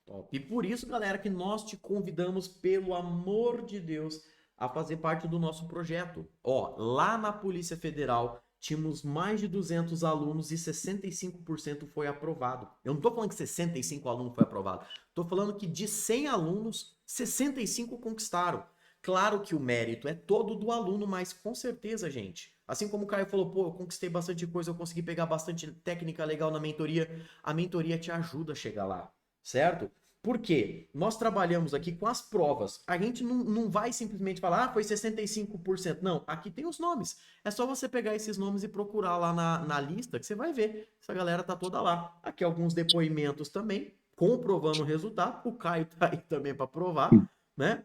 Top. E por isso, galera, que nós te convidamos, pelo amor de Deus, a fazer parte do nosso projeto. Ó, lá na Polícia Federal, tínhamos mais de 200 alunos e 65% foi aprovado. Eu não estou falando que 65 alunos foi aprovado. Estou falando que de 100 alunos, 65 conquistaram. Claro que o mérito é todo do aluno, mas com certeza, gente. Assim como o Caio falou, pô, eu conquistei bastante coisa, eu consegui pegar bastante técnica legal na mentoria. A mentoria te ajuda a chegar lá, certo? Por quê? Nós trabalhamos aqui com as provas. A gente não vai simplesmente falar, foi 65%. Não, aqui tem os nomes. É só você pegar esses nomes e procurar lá na lista que você vai ver. Essa galera tá toda lá. Aqui alguns depoimentos também, comprovando o resultado. O Caio tá aí também para provar, né?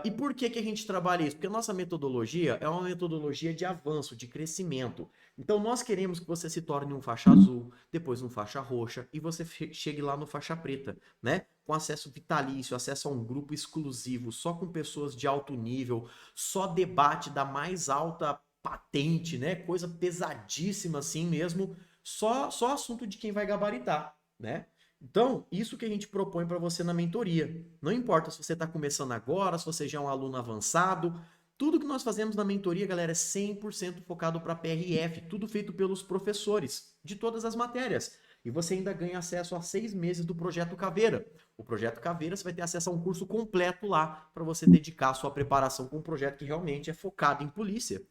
E por que a gente trabalha isso? Porque a nossa metodologia é uma metodologia de avanço, de crescimento. Então nós queremos que você se torne um faixa azul, depois um faixa roxa e você chegue lá no faixa preta, né? Com acesso vitalício, acesso a um grupo exclusivo, só com pessoas de alto nível, só debate da mais alta patente, né? Coisa pesadíssima assim mesmo, só assunto de quem vai gabaritar, né? Então, isso que a gente propõe para você na mentoria. Não importa se você está começando agora, se você já é um aluno avançado, tudo que nós fazemos na mentoria, galera, é 100% focado para PRF, tudo feito pelos professores de todas as matérias. E você ainda ganha acesso a 6 meses do Projeto Caveira. O Projeto Caveira, você vai ter acesso a um curso completo lá para você dedicar a sua preparação com um projeto que realmente é focado em polícia.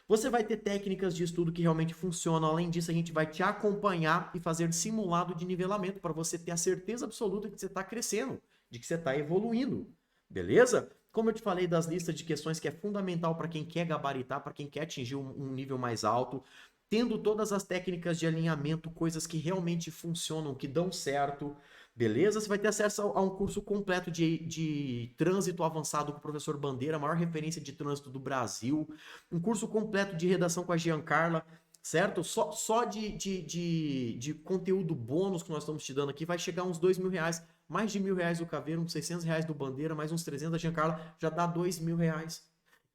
Você vai ter técnicas de estudo que realmente funcionam. Além disso, a gente vai te acompanhar e fazer simulado de nivelamento para você ter a certeza absoluta de que você está crescendo, de que você está evoluindo. Beleza? Como eu te falei das listas de questões que é fundamental para quem quer gabaritar, para quem quer atingir um nível mais alto, tendo todas as técnicas de alinhamento, coisas que realmente funcionam, que dão certo. Beleza? Você vai ter acesso a um curso completo de trânsito avançado com o professor Bandeira, a maior referência de trânsito do Brasil. Um curso completo de redação com a Giancarla, certo? Só de conteúdo bônus que nós estamos te dando aqui vai chegar a uns R$ 2.000. Mais de R$ 1.000 do Caveiro, uns R$ 600 do Bandeira, mais uns 300 da Giancarla, já dá R$ 2.000.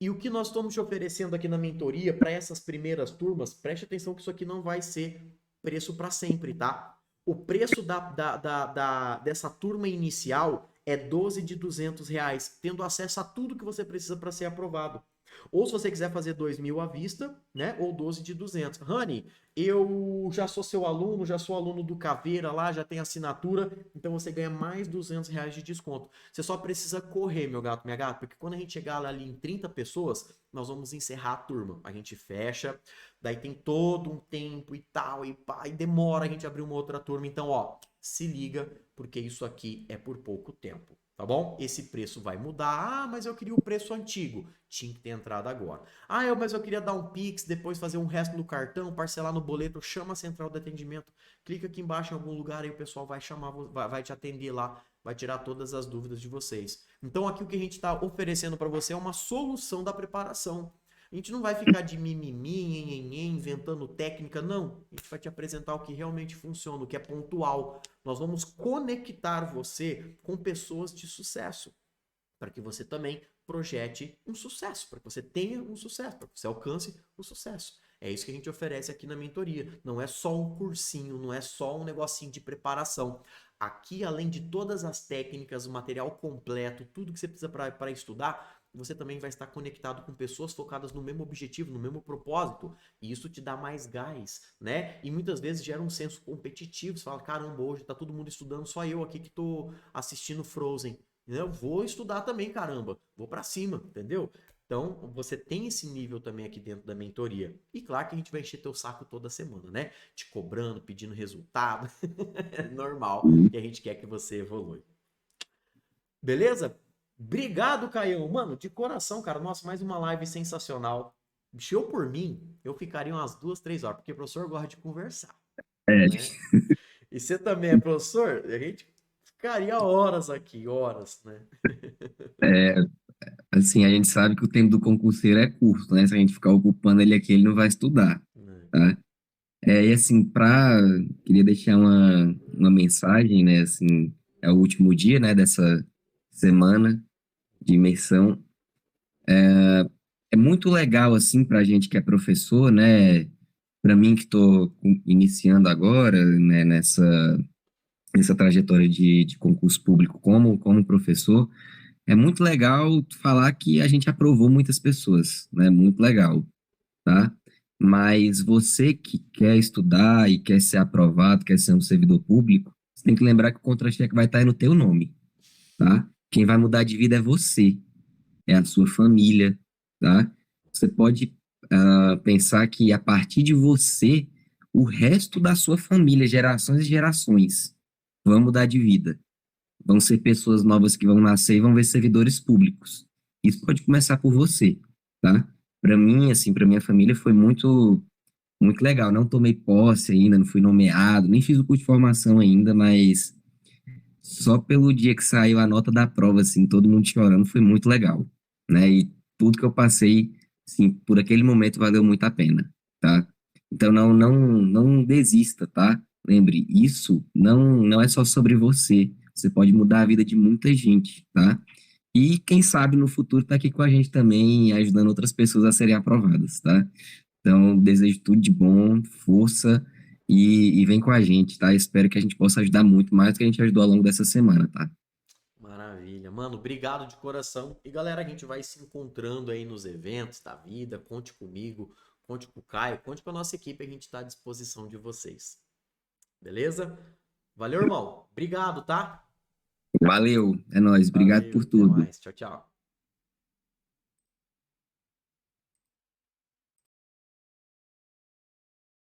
E o que nós estamos te oferecendo aqui na mentoria para essas primeiras turmas, preste atenção que isso aqui não vai ser preço para sempre, tá? O preço dessa turma inicial é 12 de R$ 200, tendo acesso a tudo que você precisa para ser aprovado. Ou se você quiser fazer 2.000 à vista, né? Ou 12 de 200. Rani, eu já sou seu aluno, já sou aluno do Caveira lá, já tem assinatura, então você ganha mais R$ 200 de desconto. Você só precisa correr, meu gato, minha gata, porque quando a gente chegar lá ali em 30 pessoas, nós vamos encerrar a turma. A gente fecha, daí tem todo um tempo e tal, e pá, e demora a gente abrir uma outra turma. Então, ó, se liga, porque isso aqui é por pouco tempo. Tá bom? Esse preço vai mudar. Ah, mas eu queria o preço antigo. Tinha que ter entrado agora. Ah, mas eu queria dar um Pix, depois fazer um resto no cartão, parcelar no boleto. Chama a central de atendimento. Clica aqui embaixo em algum lugar aí o pessoal vai chamar, vai te atender lá, vai tirar todas as dúvidas de vocês. Então aqui o que a gente está oferecendo para você é uma solução da preparação. A gente não vai ficar de mimimi, nhenhenhen, inventando técnica, não. A gente vai te apresentar o que realmente funciona, o que é pontual. Nós vamos conectar você com pessoas de sucesso, para que você também projete um sucesso, para que você tenha um sucesso, para que você alcance o sucesso. É isso que a gente oferece aqui na mentoria. Não é só um cursinho, não é só um negocinho de preparação. Aqui, além de todas as técnicas, o material completo, tudo que você precisa para estudar, você também vai estar conectado com pessoas focadas no mesmo objetivo, no mesmo propósito, e isso te dá mais gás, né? E muitas vezes gera um senso competitivo. Você fala, caramba, hoje tá todo mundo estudando, só eu aqui que tô assistindo Frozen. Eu vou estudar também, caramba, vou para cima, entendeu? Então, você tem esse nível também aqui dentro da mentoria. E claro que a gente vai encher teu saco toda semana, né? Te cobrando, pedindo resultado. É normal que a gente quer que você evolui. Beleza? Obrigado, Caião. Mano, de coração, cara. Nossa, mais uma live sensacional. Se eu por mim, eu ficaria umas 2, 3 horas, porque o professor gosta de conversar, É, né? E você também é professor? A gente ficaria horas aqui, horas, né? é, assim, a gente sabe que o tempo do concurseiro é curto, né? Se a gente ficar ocupando ele aqui, ele não vai estudar, tá? E assim, queria deixar uma mensagem, né? Assim, é o último dia, né, dessa semana de imersão. É muito legal, assim, para a gente que é professor, né? Para mim que estou iniciando agora, né, nessa trajetória de concurso público como professor, é muito legal falar que a gente aprovou muitas pessoas, né? Muito legal, tá? Mas você que quer estudar e quer ser aprovado, quer ser um servidor público, você tem que lembrar que o contra-cheque vai estar aí no teu nome, tá? Quem vai mudar de vida é você, é a sua família, tá? Você pode pensar que a partir de você, o resto da sua família, gerações e gerações, vão mudar de vida. Vão ser pessoas novas que vão nascer e vão ver servidores públicos. Isso pode começar por você, tá? Para mim, assim, para minha família foi muito legal. Não tomei posse ainda, não fui nomeado, nem fiz o curso de formação ainda, mas só pelo dia que saiu a nota da prova, assim, todo mundo chorando, foi muito legal, né? E tudo que eu passei, assim, por aquele momento valeu muito a pena, tá? Então não desista, tá? Lembre, isso não é só sobre você. Você pode mudar a vida de muita gente, tá? E quem sabe no futuro tá aqui com a gente também, ajudando outras pessoas a serem aprovadas, tá? Então, desejo tudo de bom, força e vem com a gente, tá? Espero que a gente possa ajudar muito mais do que a gente ajudou ao longo dessa semana, tá? Maravilha. Mano, obrigado de coração. E galera, a gente vai se encontrando aí nos eventos da vida. Conte comigo, conte com o Caio, conte com a nossa equipe. A gente está à disposição de vocês. Beleza? Valeu, irmão. Obrigado, tá? Valeu, é nóis, obrigado Valeu, por até tudo. mais. Tchau, tchau.